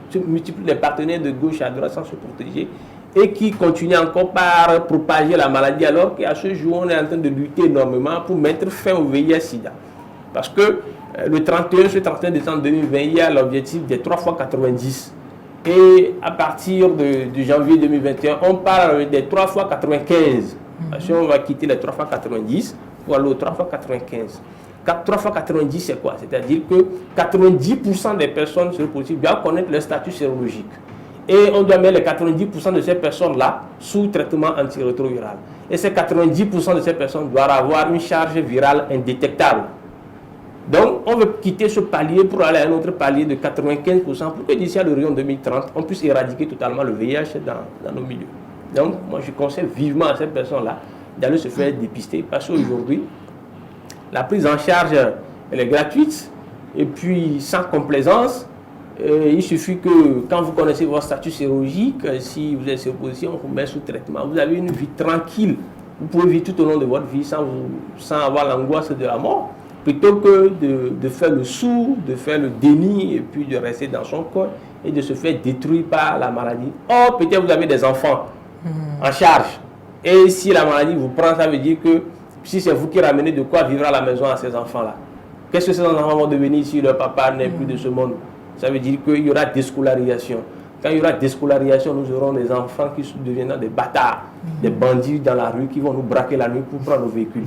se multiplient les partenaires de gauche à droite sans se protéger et qui continuent encore par propager la maladie, alors qu'à ce jour, on est en train de lutter énormément pour mettre fin au VIH-Sida. Parce que le 31 décembre 2020, il y a l'objectif des 3x90. Et à partir de janvier 2021, on parle des 3x95. Parce qu'on va quitter les 3x90 pour aller aux 3x95. 3x90, c'est quoi? C'est-à-dire que 90% des personnes séropositives doivent connaître leur statut sérologique. Et on doit mettre les 90% de ces personnes-là sous traitement antirétroviral. Et ces 90% de ces personnes doivent avoir une charge virale indétectable. Donc, on veut quitter ce palier pour aller à un autre palier de 95% pour que d'ici à l'horizon 2030, on puisse éradiquer totalement le VIH dans nos milieux. Donc, moi, je conseille vivement à ces personnes-là d'aller se faire dépister, parce qu'aujourd'hui, la prise en charge, elle est gratuite. et puis sans complaisance. Il suffit que quand vous connaissez votre statut sérologique, si vous êtes séropositif, on vous met sous traitement. Vous avez une vie tranquille. Vous pouvez vivre tout au long de votre vie sans avoir l'angoisse de la mort, plutôt que de faire le sourd, de faire le déni et puis de rester dans son coin et de se faire détruire par la maladie. Or, peut-être vous avez des enfants en charge. Et si la maladie vous prend, ça veut dire que si c'est vous qui ramenez de quoi vivre à la maison à ces enfants-là, qu'est-ce que ces enfants vont devenir si leur papa n'est plus de ce monde? Ça veut dire qu'il y aura déscolarisation. Quand il y aura déscolarisation, nous aurons des enfants qui deviendront des bâtards, des bandits dans la rue qui vont nous braquer la nuit pour prendre nos véhicules.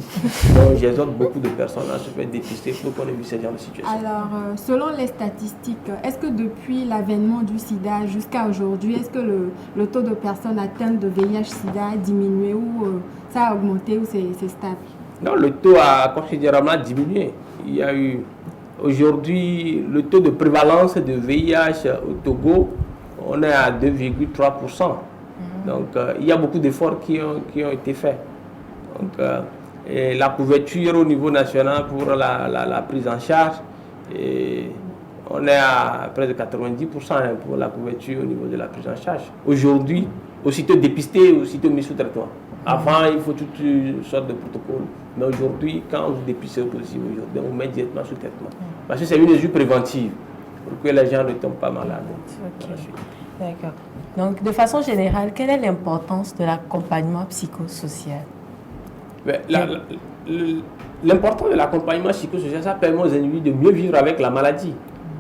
Donc j'exhorte beaucoup de personnes à se faire dépister pour qu'on évite ce genre de situation. Alors, selon les statistiques, est-ce que depuis l'avènement du sida jusqu'à aujourd'hui, est-ce que le taux de personnes atteintes de VIH-sida a diminué ou ça a augmenté ou c'est stable? Non, le taux a considérablement diminué. Il y a eu aujourd'hui le taux de prévalence de VIH au Togo, on est à 2,3%. Donc il y a beaucoup d'efforts qui ont été faits. Donc et la couverture au niveau national pour la prise en charge, et on est à près de 90% pour la couverture au niveau de la prise en charge. Aujourd'hui, aussitôt dépisté, aussitôt mis sous traitement. Avant, il faut toute une sorte de protocole. Mais aujourd'hui, quand vous dépistez positif, on vous met directement sous traitement. Parce que c'est une mesure préventive pour que les gens ne tombent pas malades. Okay. D'accord. Donc, de façon générale, quelle est l'importance de l'accompagnement psychosocial? L'importance de l'accompagnement psychosocial, ça permet aux individus de mieux vivre avec la maladie.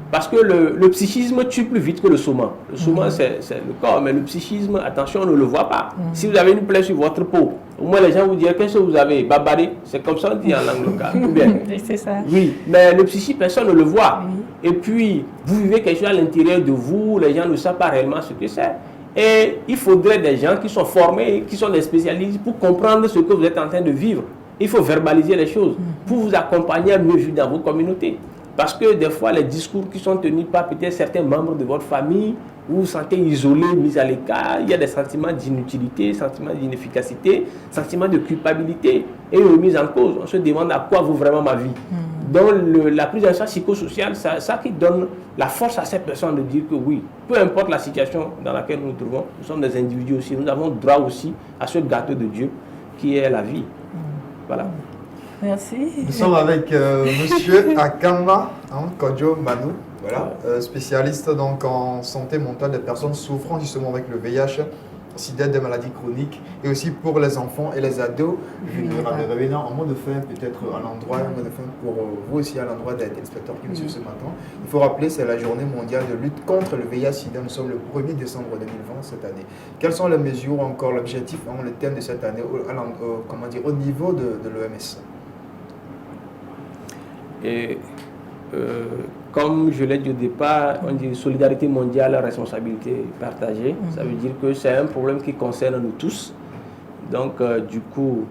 Parce que le psychisme tue plus vite que le soma. Le soma, c'est le corps, mais le psychisme, attention, on ne le voit pas. Si vous avez une plaie sur votre peau, au moins les gens vous diront qu'est-ce que vous avez, babaré, c'est comme ça on dit en langue locale. Bien. C'est ça. Oui, mais le psychisme, personne ne le voit. Et puis, vous vivez quelque chose à l'intérieur de vous, les gens ne savent pas réellement ce que c'est. Et il faudrait des gens qui sont formés, qui sont des spécialistes pour comprendre ce que vous êtes en train de vivre. Il faut verbaliser les choses pour vous accompagner à mieux vivre dans vos communautés. Parce que des fois, les discours qui sont tenus par peut-être certains membres de votre famille, vous vous sentez isolé, mis à l'écart, il y a des sentiments d'inutilité, sentiments d'inefficacité, sentiments de culpabilité et remise en cause. On se demande à quoi vaut vraiment ma vie. Donc la prise en charge psychosociale, ça qui donne la force à ces personnes de dire que oui, peu importe la situation dans laquelle nous nous trouvons, nous sommes des individus aussi, nous avons droit aussi à ce gâteau de Dieu qui est la vie. Voilà. Merci. Nous sommes avec monsieur Akama Kodjo Manu, voilà, spécialiste donc en santé mentale des personnes souffrant justement avec le VIH, SIDA, des maladies chroniques, et aussi pour les enfants et les ados. Revenant en mot de fin, peut-être à l'endroit, un mot de fin pour vous aussi à l'endroit des téléspectateurs qui nous suivent ce matin. Il faut rappeler, c'est la journée mondiale de lutte contre le VIH-SIDA. Nous sommes le 1er décembre 2020 cette année. Quelles sont les mesures, encore l'objectif, le thème de cette année, au niveau de l'OMS? Et comme je l'ai dit au départ, on dit solidarité mondiale, responsabilité partagée. Ça veut dire que c'est un problème qui concerne nous tous. Donc, du coup,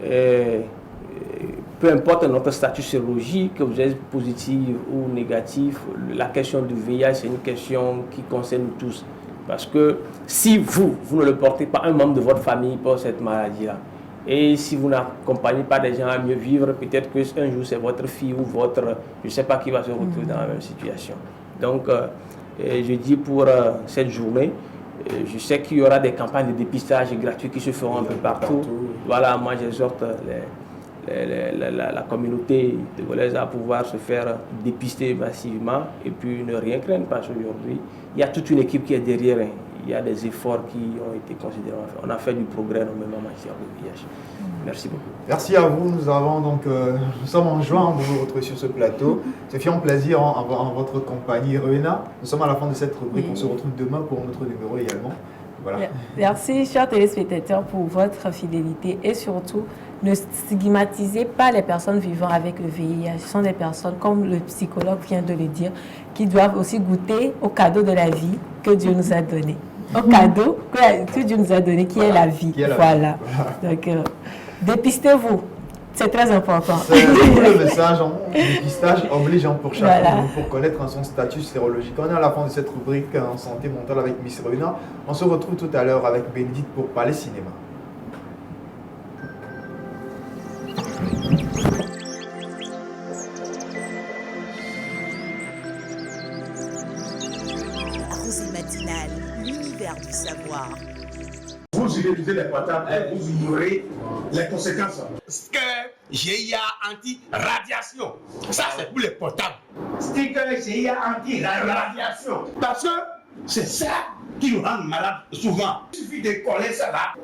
peu importe notre statut sérologique, que vous êtes positif ou négatif, la question du VIH, c'est une question qui concerne nous tous. Parce que si vous ne le portez pas, un membre de votre famille porte cette maladie-là, et si vous n'accompagnez pas des gens à mieux vivre, peut-être qu'un jour c'est votre fille ou votre, je ne sais pas qui va se retrouver dans la même situation. Donc, je dis pour cette journée, je sais qu'il y aura des campagnes de dépistage gratuits qui se feront un peu partout. Voilà, moi j'exhorte la communauté de Golèze à pouvoir se faire dépister massivement et puis ne rien craindre parce qu'aujourd'hui, il y a toute une équipe qui est derrière. Il y a des efforts qui ont été considérés. On a fait du progrès dans même en matière de VIH. Merci beaucoup. Merci à vous. Nous sommes en juin de vous retrouver sur ce plateau. C'est fait un plaisir en votre compagnie, Rowena. Nous sommes à la fin de cette rubrique. On se retrouve demain pour notre numéro également. Voilà. Merci, chers téléspectateurs, pour votre fidélité et surtout, ne stigmatisez pas les personnes vivant avec le VIH. Ce sont des personnes, comme le psychologue vient de le dire, qui doivent aussi goûter au cadeau de la vie que Dieu nous a donné. Au cadeau que Dieu nous a donné, qui est la vie. Voilà. Donc, dépistez-vous. C'est très important. C'est le message, dépistage obligeant pour chacun, pour connaître son statut sérologique. On est à la fin de cette rubrique en santé mentale avec Miss Rowena. On se retrouve tout à l'heure avec Bénédicte pour parler cinéma. du savoir. Vous utilisez les portables et vous ignorez les conséquences. Sticker GIA anti-radiation. Ça, c'est pour les portables. Sticker GIA anti-radiation. Parce que c'est ça qui nous rend malades souvent. Il suffit de coller ça là.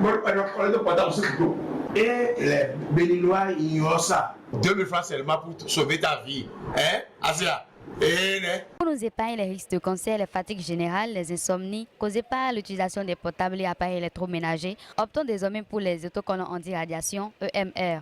Bon, on coller le portable sur le dos. Et les Béninois ignorent ça. 2000 francs seulement pour sauver ta vie. Hein, Asia? Pour nous épargner les risques de cancer, les fatigues générales, les insomnies causées par l'utilisation des portables et appareils électroménagers, optons désormais pour les autocollants anti-radiation EMR.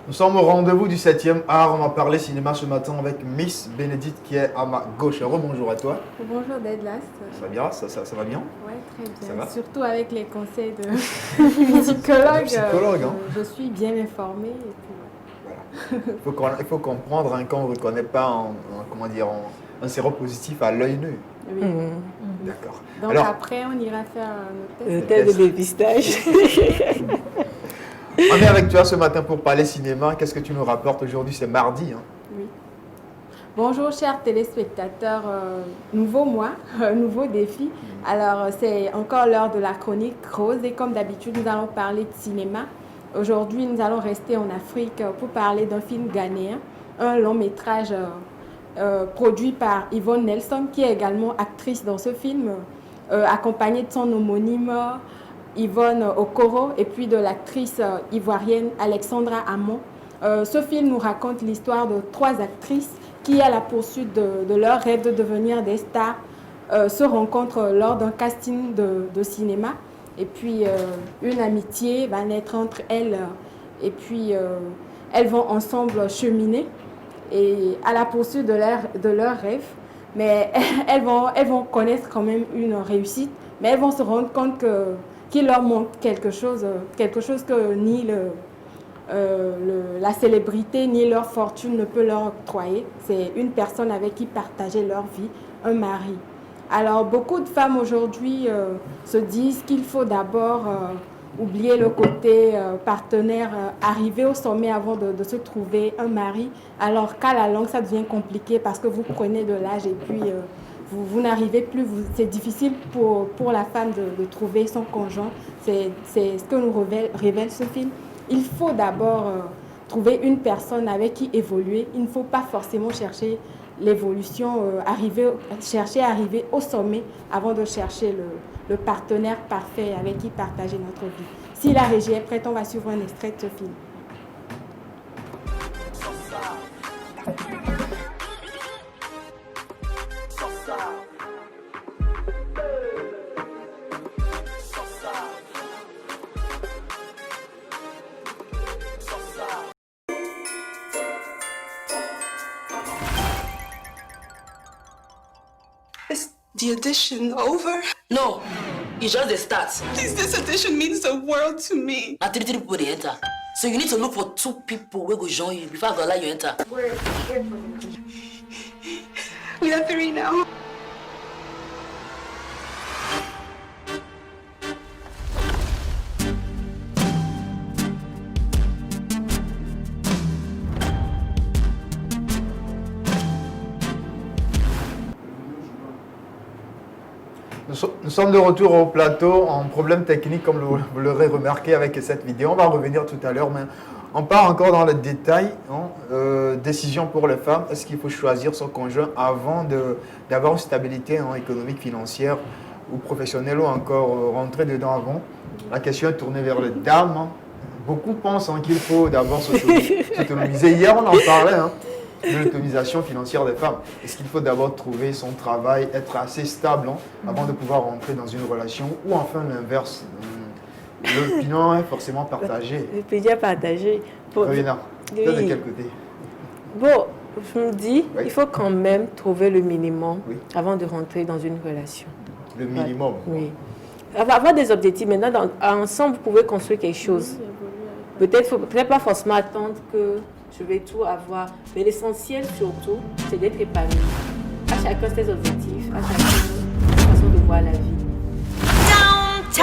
Nous sommes au rendez-vous du 7e art. On va parler cinéma ce matin avec Miss Bénédicte qui est à ma gauche. Rebonjour à toi. Bonjour Deadlas. Ça va bien? Ça va bien? Oui, très bien. Ça va? Surtout avec les conseils de psychologue. Psychologue, hein? Je suis bien informée. Et puis... voilà. Il faut comprendre hein, quand on ne reconnaît pas un séropositif à l'œil nu. Oui. D'accord. Donc alors, après, on ira faire le test de dépistage. On est avec toi ce matin pour parler cinéma. Qu'est-ce que tu nous rapportes aujourd'hui? C'est mardi. Hein? Oui. Bonjour chers téléspectateurs, nouveau mois, nouveau défi. Alors c'est encore l'heure de la chronique rose et comme d'habitude nous allons parler de cinéma. Aujourd'hui nous allons rester en Afrique pour parler d'un film ghanéen, un long métrage produit par Yvonne Nelson qui est également actrice dans ce film, accompagnée de son homonyme Yvonne Okoro et puis de l'actrice ivoirienne Alexandra Amon. Ce film nous raconte l'histoire de 3 actrices qui, à la poursuite de leur rêve de devenir des stars, se rencontrent lors d'un casting de cinéma. Et puis, une amitié va naître entre elles et puis elles vont ensemble cheminer et à la poursuite de leur rêve. Mais elles vont connaître quand même une réussite, mais elles vont se rendre compte qu'il leur manque quelque chose que ni la célébrité ni leur fortune ne peut leur octroyer. C'est une personne avec qui partager leur vie, un mari. Alors beaucoup de femmes aujourd'hui se disent qu'il faut d'abord oublier le côté partenaire, arriver au sommet avant de se trouver un mari, alors qu'à la longue ça devient compliqué parce que vous prenez de l'âge et puis vous n'arrivez plus, c'est difficile pour la femme de trouver son conjoint. C'est ce que nous révèle ce film. Il faut d'abord trouver une personne avec qui évoluer. Il ne faut pas forcément chercher l'évolution, chercher à arriver au sommet avant de chercher le partenaire parfait avec qui partager notre vie. Si la régie est prête, on va suivre un extrait de ce film. Is the audition over? No, it's just the start. Please, this audition means the world to me. And 3 people they enter. So you need to look for 2 people who go join you before I go allow you enter. We have 3 now. Nous sommes de retour au plateau en problème technique comme vous l'aurez remarqué avec cette vidéo. On va revenir tout à l'heure, mais on part encore dans le détail. Décision pour les femmes, est-ce qu'il faut choisir son conjoint avant d'avoir une stabilité économique, financière ou professionnelle ou encore rentrer dedans avant? La question est tournée vers les dames. Beaucoup pensent qu'il faut d'abord s'autonomiser. Hier, on en parlait. De l'autonomisation financière des femmes. Est-ce qu'il faut d'abord trouver son travail, être assez stable avant de pouvoir rentrer dans une relation ou enfin l'inverse? L'opinion est forcément partagée. L'opinion est partagée. Ravina, de quel côté? Bon, je me dis, il faut quand même trouver le minimum avant de rentrer dans une relation. Le minimum? Oui. Avoir des objectifs. Maintenant, ensemble, vous pouvez construire quelque chose. Peut-être pas forcément attendre que je vais tout avoir. Mais l'essentiel surtout, c'est d'être épanoui. À chacun ses objectifs, à chacun sa façon de voir la vie. Je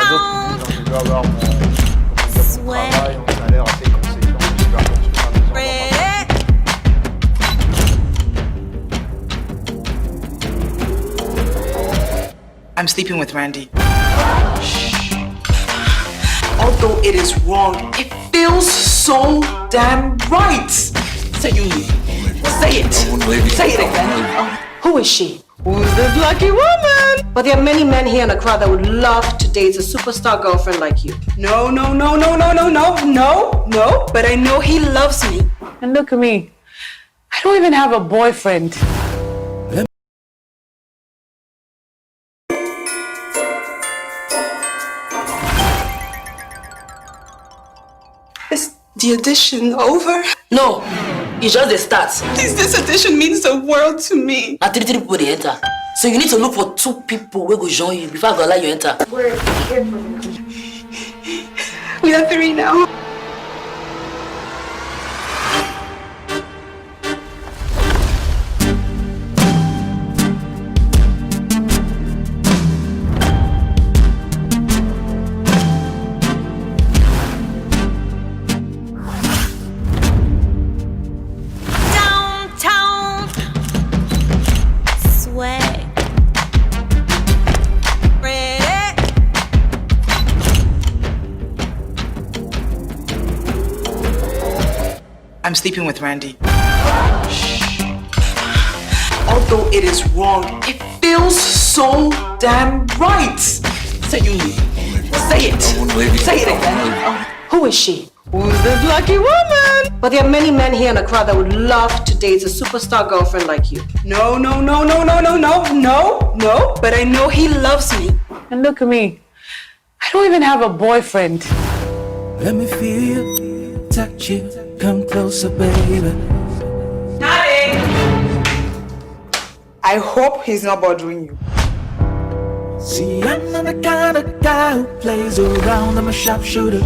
dois avoir mon travail, mon salaire assez conséquent. Je dois continuer à besoin I'm sleeping with Randy. Although it is wrong, it feels so damn right. Say you say it. Say it again. Who is she? Who's this lucky woman? But there are many men here in the crowd that would love to date a superstar girlfriend like you. No. But I know he loves me. And look at me. I don't even have a boyfriend. Is the audition over? No, it's just the start. Please, this audition means the world to me. Now three people they enter. So you need to look for 2 people who go join you before I go let you enter. We are 3 now. I'm sleeping with Randy. Although it is wrong, it feels so damn right. Say you say it. Say it again. Who is she? Who's this lucky woman? But there are many men here in the crowd that would love to date a superstar girlfriend like you. No. But I know he loves me. And look at me. I don't even have a boyfriend. Let me feel, touch you, come closer, baby. Daddy! I hope he's not bothering you. See, I'm not the kind of guy who plays around. I'm a sharpshooter.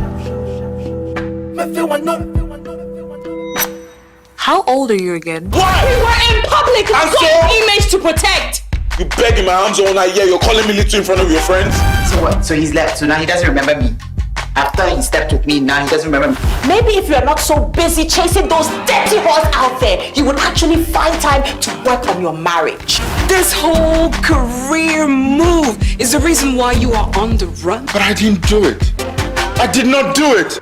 How old are you again? Why? We were in public. I'm We've got so- an image to protect. You begging my arms all night, yeah, you're calling me little in front of your friends? So what? So he's left, so now he doesn't remember me. After he slept with me, now he doesn't remember me. Maybe if you are not so busy chasing those dirty whores out there, you would actually find time to work on your marriage. This whole career move is the reason why you are on the run. But I didn't do it. I did not do it.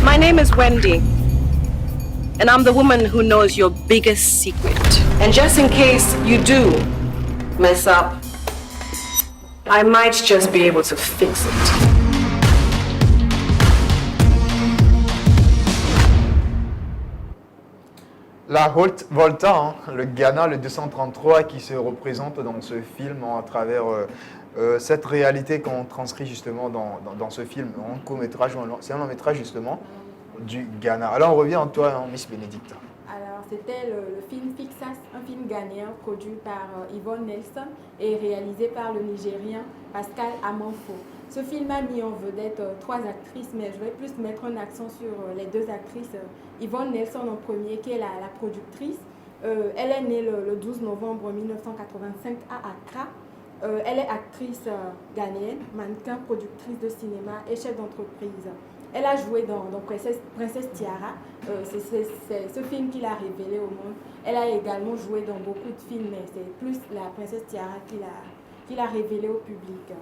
My name is Wendy, and I'm the woman who knows your biggest secret. And just in case you do mess up, I might just be able to fix it. La Haute Volta, hein, le Ghana, le 233 qui se représente dans ce film à travers cette réalité qu'on transcrit justement dans ce film, en court-métrage, c'est un long-métrage justement du Ghana. Alors on revient en toi, hein, Miss Bénédicte. Alors c'était le film Fixas, un film ghanéen produit par Yvonne Nelson et réalisé par le Nigérien Pascal Amanfo. Ce film a mis en vedette 3 actrices, mais je vais plus mettre un accent sur les 2 actrices. Yvonne Nelson en premier, qui est la productrice. Elle est née le 12 novembre 1985 à Accra. Elle est actrice ghanéenne, mannequin, productrice de cinéma et chef d'entreprise. Elle a joué dans Princesse Tiara. C'est ce film qui l'a révélée au monde. Elle a également joué dans beaucoup de films, mais c'est plus la Princesse Tiara qui l'a révélée au public.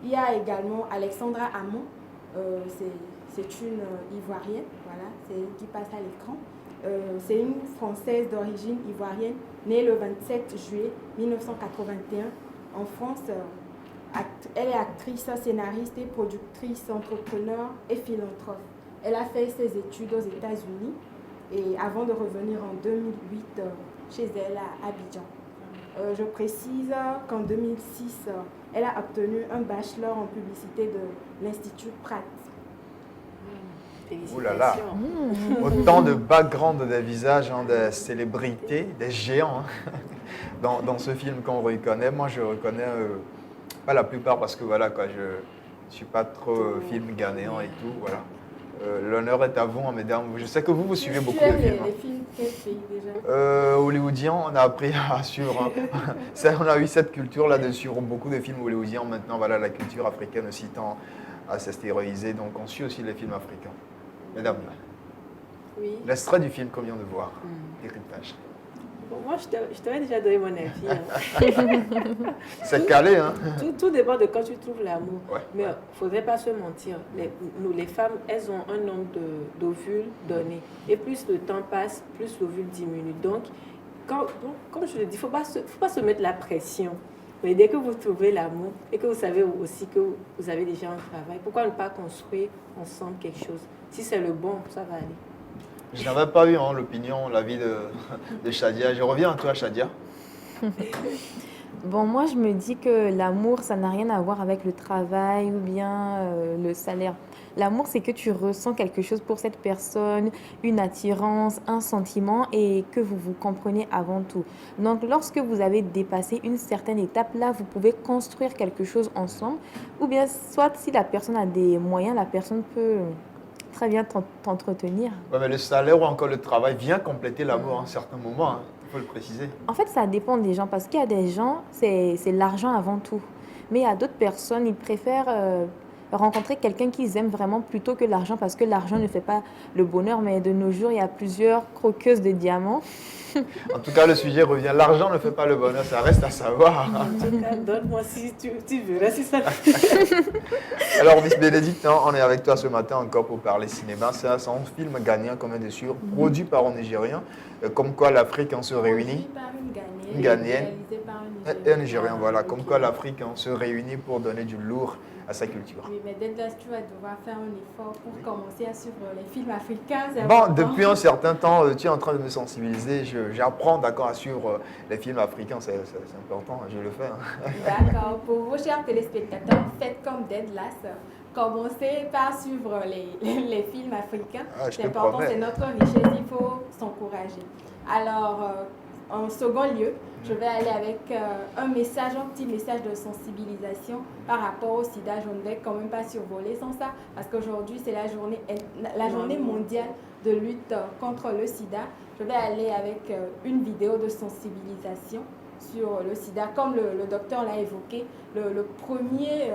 Il y a également Alexandra Hamon, c'est une Ivoirienne, voilà, c'est elle qui passe à l'écran. C'est une Française d'origine ivoirienne, née le 27 juillet 1981 en France. Elle est actrice, scénariste et productrice, entrepreneur et philanthrope. Elle a fait ses études aux États-Unis et avant de revenir en 2008 chez elle à Abidjan. Je précise qu'en 2006, elle a obtenu un bachelor en publicité de l'Institut Pratt. Ouh là là. Félicitations. Autant de background des visages, hein, des célébrités, des géants hein, dans ce film qu'on reconnaît. Moi, je reconnais pas la plupart parce que voilà, quoi, je ne suis pas trop film ghanéen et tout. Voilà. L'honneur est à vous, hein, mesdames. Je sais que vous suivez beaucoup de films. Les films quel pays déjà Hollywoodien, on a appris à suivre. Hein. On a eu cette culture là-dessus sur beaucoup de films hollywoodiens. Maintenant, voilà, la culture africaine aussi tend à s'extérioriser. Donc, on suit aussi les films africains. Mesdames, Oui. l'extrait du film qu'on vient de voir, Héritage. Bon, moi, je t'avais déjà donné mon avis. Hein. C'est calé, hein? Tout dépend de quand tu trouves l'amour. Ouais. Mais il ne faudrait pas se mentir. Nous, les femmes, elles ont un nombre d'ovules donnés. Et plus le temps passe, plus l'ovule diminue. Donc, comme je le dis, il ne faut pas se mettre la pression. Mais dès que vous trouvez l'amour et que vous savez aussi que vous avez déjà un travail, pourquoi ne pas construire ensemble quelque chose? Si c'est le bon, ça va aller. Je n'avais pas eu hein, l'opinion, l'avis de Shadia. Je reviens à toi, Shadia. Bon, moi, je me dis que l'amour, ça n'a rien à voir avec le travail ou bien le salaire. L'amour, c'est que tu ressens quelque chose pour cette personne, une attirance, un sentiment et que vous vous comprenez avant tout. Donc, lorsque vous avez dépassé une certaine étape, là, vous pouvez construire quelque chose ensemble. Ou bien, soit si la personne a des moyens, la personne peut très bien t'entretenir. Ouais, mais le salaire ou encore le travail vient compléter l'amour à un certain moment. Hein. Il faut le préciser. En fait, ça dépend des gens parce qu'il y a des gens, c'est l'argent avant tout. Mais il y a d'autres personnes, ils préfèrent rencontrer quelqu'un qu'ils aiment vraiment plutôt que l'argent parce que l'argent ne fait pas le bonheur. Mais de nos jours, il y a plusieurs croqueuses de diamants. En tout cas, le sujet revient. L'argent ne fait pas le bonheur, ça reste à savoir. En tout cas, donne-moi si tu verras si ça. Alors, Miss Bénédicte, hein, on est avec toi ce matin encore pour parler cinéma. C'est un film ghanéen, comme bien sûr, produit par un Nigérien. Comme quoi l'Afrique se réunit. Une Ghanéenne. Et un Nigérien, voilà. Comme quoi l'Afrique se réunit pour donner du lourd à sa culture. Oui, mais dès là, tu vas devoir faire un effort pour commencer à suivre les films africains. Bon, depuis un certain temps, tu es en train de me sensibiliser. J'apprends d'accord à suivre les films africains, c'est important, je le fais. Hein. D'accord. Pour vos chers téléspectateurs, faites comme Deadlas. Commencez par suivre les films africains. Ah, c'est important, promets. c'est notre richesse, il faut s'encourager. Alors, en second lieu, je vais aller avec un petit message de sensibilisation par rapport au sida. Je ne vais quand même pas survoler sans ça, parce qu'aujourd'hui, c'est la journée mondiale de lutte contre le sida. Je vais aller avec une vidéo de sensibilisation sur le sida. Comme le docteur l'a évoqué, le premier...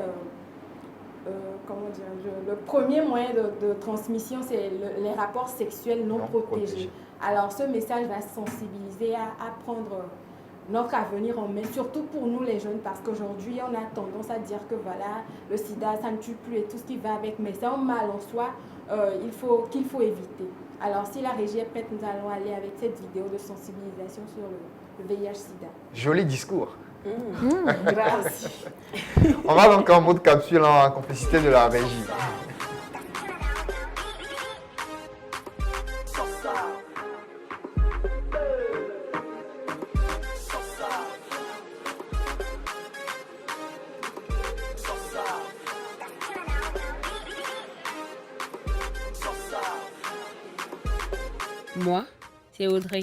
le premier moyen de transmission, c'est les rapports sexuels non protégés. Alors, ce message va sensibiliser à prendre notre avenir en main, surtout pour nous les jeunes, parce qu'aujourd'hui, on a tendance à dire que voilà, le sida, ça ne tue plus et tout ce qui va avec, mais c'est un mal en soi qu'il faut éviter. Alors, si la régie est prête, nous allons aller avec cette vidéo de sensibilisation sur le VIH-Sida. Joli discours. Merci. On va donc en mode capsule en complicité de la régie. Moi, c'est Audrey.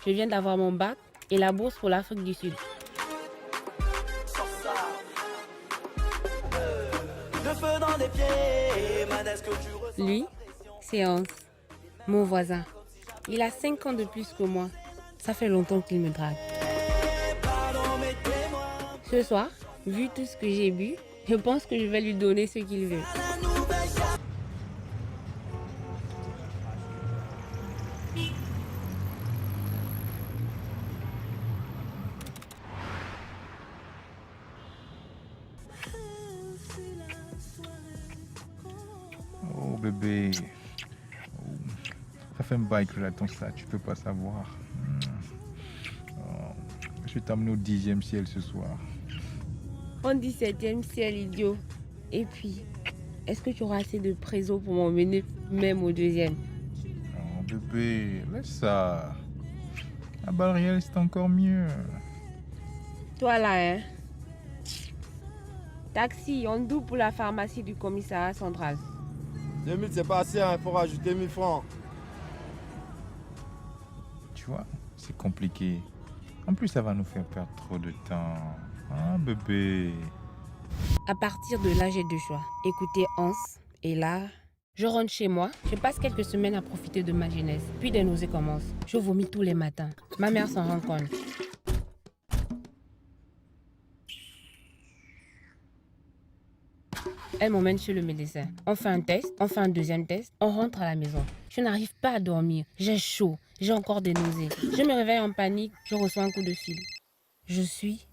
Je viens d'avoir mon bac et la bourse pour l'Afrique du Sud. Lui, c'est Hans, mon voisin. Il a 5 ans de plus que moi. Ça fait longtemps qu'il me drague. Ce soir, vu tout ce que j'ai bu, je pense que je vais lui donner ce qu'il veut. Oh bébé, oh. Ça fait un bail que j'attends ça, tu peux pas savoir. Oh. Je vais t'amener au 10e ciel ce soir. On dit 7e ciel, idiot. Et puis, est-ce que tu auras assez de présents pour m'emmener même au 2e? Oh bébé, laisse ça. À Balriel, c'est encore mieux. Toi là, hein? Taxi, on double pour la pharmacie du commissariat central. 2000, c'est pas assez, il faut rajouter 1000 francs. Tu vois, c'est compliqué. En plus, ça va nous faire perdre trop de temps. Ah, bébé. À partir de là, j'ai deux choix. Écouter Hans, et là, je rentre chez moi. Je passe quelques semaines à profiter de ma jeunesse. Puis des nausées commencent. Je vomis tous les matins. Ma mère s'en rend compte. Elle m'emmène chez le médecin. On fait un test, on fait un deuxième test, on rentre à la maison. Je n'arrive pas à dormir. J'ai chaud, j'ai encore des nausées. Je me réveille en panique, je reçois un coup de fil. Je suis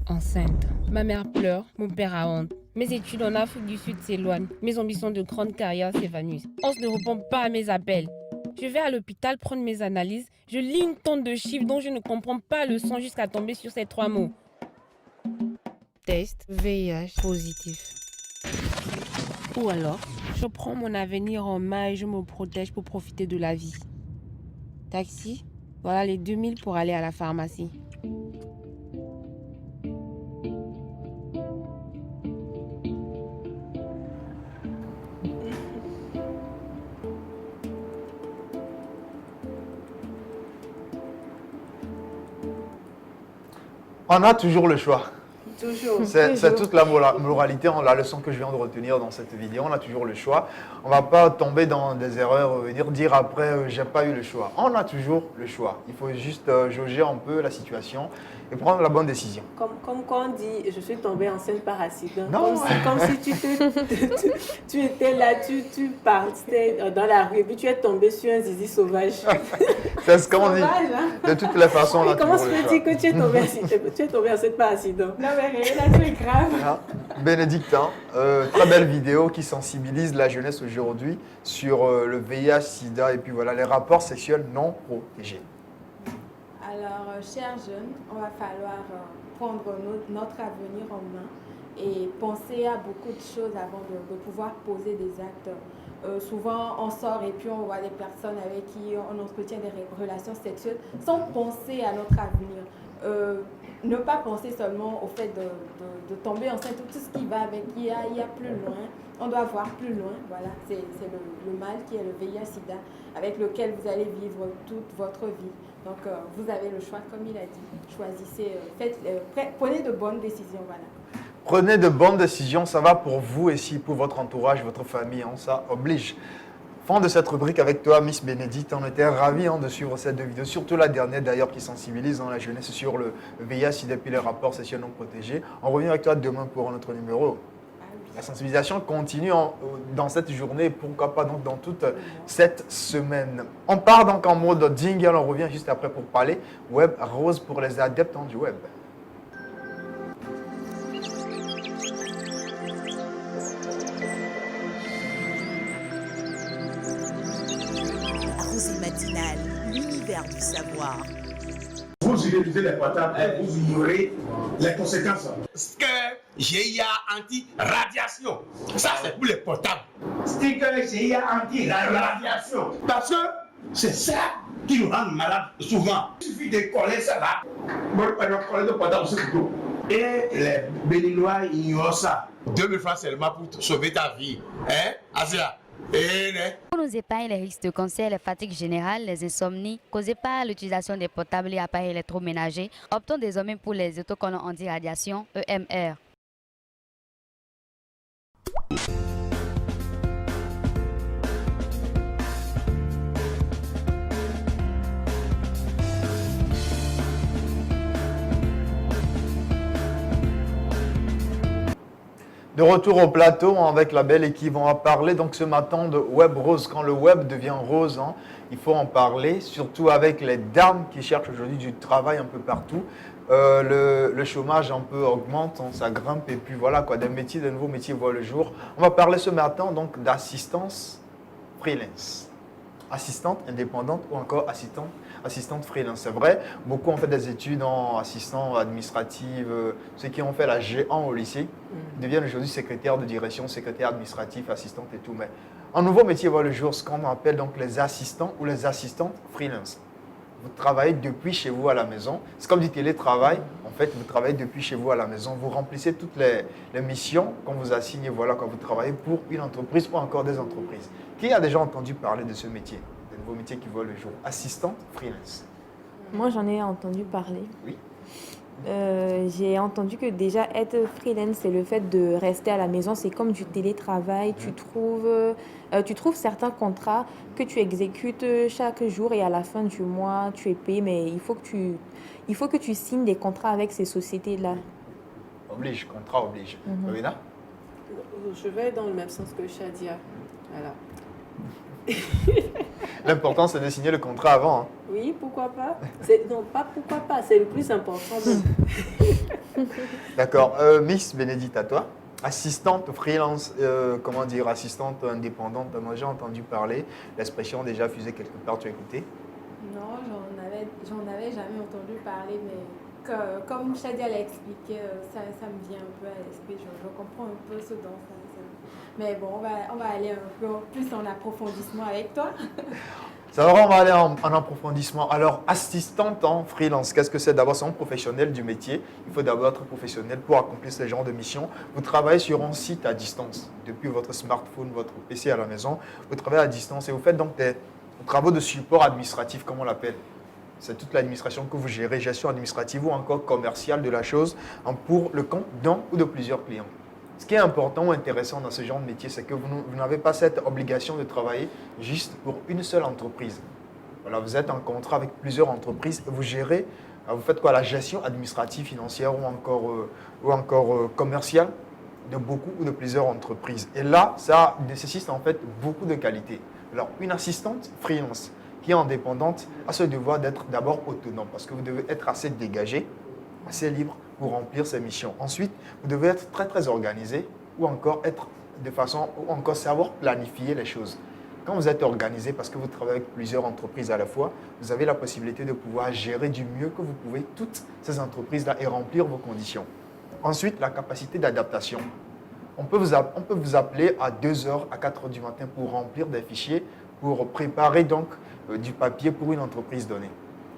enceinte. Ma mère pleure, mon père a honte. Mes études en Afrique du Sud s'éloignent. Mes ambitions de grande carrière s'évanouissent. On ne répond pas à mes appels. Je vais à l'hôpital prendre mes analyses. Je lis une tonne de chiffres dont je ne comprends pas le son jusqu'à tomber sur ces 3 mots. Test VIH positif. Ou alors, je prends mon avenir en main et je me protège pour profiter de la vie. Taxi, voilà les 2000 pour aller à la pharmacie. On a toujours le choix. Toujours. C'est toute la moralité, la leçon que je viens de retenir dans cette vidéo. On a toujours le choix. On ne va pas tomber dans des erreurs, dire après, j'ai pas eu le choix. On a toujours le choix. Il faut juste jauger un peu la situation et prendre la bonne décision. Comme quand on dit, je suis tombée enceinte par accident. Non. Comme si tu étais là, tu partais dans la rue et puis tu es tombé sur un zizi sauvage. C'est ce qu'on dit. Hein? De toutes les façons, on a comment toujours se le choix. fait-il que tu es tombée enceinte par accident? Non, mais rien, là, c'est grave. Ah, Bénédictin, très belle vidéo qui sensibilise la jeunesse aujourd'hui sur le VIH-Sida et puis voilà, les rapports sexuels non protégés. Alors, chers jeunes, on va falloir prendre notre avenir en main et penser à beaucoup de choses avant de pouvoir poser des actes. Souvent, on sort et puis on voit des personnes avec qui on entretient des relations sexuelles sans penser à notre avenir. Ne pas penser seulement au fait de tomber enceinte, tout ce qui va avec, il y a plus loin. On doit voir plus loin, voilà, c'est le mal qui est le VIH-Sida, avec lequel vous allez vivre toute votre vie. Donc, vous avez le choix, comme il a dit. Choisissez, prenez de bonnes décisions, voilà. Prenez de bonnes décisions, ça va pour vous et si pour votre entourage, votre famille, ça oblige. Fin de cette rubrique avec toi, Miss Bénédicte. On était ravis de suivre cette vidéo, surtout la dernière d'ailleurs qui sensibilise la jeunesse sur le VIH et puis les rapports sexuels non protégés. On revient avec toi demain pour notre numéro. La sensibilisation continue dans cette journée, pourquoi pas donc dans toute cette semaine. On part donc en mode jingle, on revient juste après pour parler web rose pour les adeptes du web. Rosée matinale, l'univers du savoir. Vous utilisez les portables et vous ignorez les conséquences. Sticker GIA anti-radiation. Ça, c'est pour les portables. Sticker GIA anti-radiation. Parce que c'est ça qui nous rend malades souvent. Il suffit de coller ça là. Coller le portable sur le dos. Et les Béninois ignorent ça. 2000 francs seulement pour sauver ta vie. Hein, Asia? Pour nous épargner les risques de cancer, les fatigues générales, les insomnies causées par l'utilisation des portables et appareils électroménagers, optons désormais pour les autocollants anti-radiation EMR. De retour au plateau avec la belle équipe, on va parler donc ce matin de web rose. Quand le web devient rose, il faut en parler, surtout avec les dames qui cherchent aujourd'hui du travail un peu partout. Le chômage un peu augmente, ça grimpe et puis voilà quoi, des nouveaux métiers voient le jour. On va parler ce matin donc d'assistance freelance, assistante indépendante ou encore assistante freelance. C'est vrai, beaucoup ont fait des études en assistant administrative, ceux qui ont fait la G1 au lycée deviennent aujourd'hui secrétaires de direction, secrétaire administratif, assistante et tout. Mais un nouveau métier voit le jour, ce qu'on appelle donc les assistants ou les assistantes freelance. Vous travaillez depuis chez vous à la maison. C'est comme du télétravail. On fait, vous travaillez depuis chez vous à la maison, vous remplissez toutes les missions qu'on vous assigne, voilà, quand vous travaillez pour une entreprise ou encore des entreprises. Qui a déjà entendu parler de ce métier, de nouveau métier qui voit le jour? Assistante freelance. Moi, j'en ai entendu parler. Oui. J'ai entendu que déjà être freelance, c'est le fait de rester à la maison, c'est comme du télétravail. Tu trouves certains contrats que tu exécutes chaque jour et à la fin du mois, tu es payé, mais il faut que tu signes des contrats avec ces sociétés-là. Oblige, contrat oblige. Rowena? Je vais dans le même sens que Shadia. Voilà. L'important, c'est de signer le contrat avant. Hein. Oui, pourquoi pas. Non, pas pourquoi pas, c'est le plus important. D'accord. Miss Bénédicte, à toi. Assistante freelance, comment dire, assistante indépendante. Moi, j'ai entendu parler. L'expression déjà fusée quelque part, tu as écouté? Non, j'en avais jamais entendu parler, mais comme Shadia l'a expliqué, ça me vient un peu à l'esprit. Je comprends un peu ce dont ça. Mais bon, on va aller un peu plus en approfondissement avec toi. Ça va, on va aller en approfondissement. Alors, assistante en freelance, qu'est-ce que c'est? D'abord, c'est un professionnel du métier. Il faut d'abord être professionnel pour accomplir ce genre de mission. Vous travaillez sur un site à distance, depuis votre smartphone, votre PC à la maison. Vous travaillez à distance et vous faites donc des travaux de support administratif, comme on l'appelle. C'est toute l'administration que vous gérez, gestion administrative ou encore commerciale de la chose, pour le compte d'un ou de plusieurs clients. Ce qui est important ou intéressant dans ce genre de métier, c'est que vous n'avez pas cette obligation de travailler juste pour une seule entreprise. Voilà, vous êtes en contrat avec plusieurs entreprises et vous gérez, vous faites quoi? La gestion administrative, financière ou encore commerciale de beaucoup ou de plusieurs entreprises. Et là, ça nécessite en fait beaucoup de qualité. Alors, une assistante freelance qui est indépendante a ce devoir d'être d'abord autonome parce que vous devez être assez dégagé, assez libre pour remplir ses missions. Ensuite, vous devez être très très organisé ou encore savoir planifier les choses. Quand vous êtes organisé, parce que vous travaillez avec plusieurs entreprises à la fois, vous avez la possibilité de pouvoir gérer du mieux que vous pouvez toutes ces entreprises-là et remplir vos conditions. Ensuite, la capacité d'adaptation. On peut vous appeler à 2h, à 4h du matin pour remplir des fichiers, pour préparer donc du papier pour une entreprise donnée.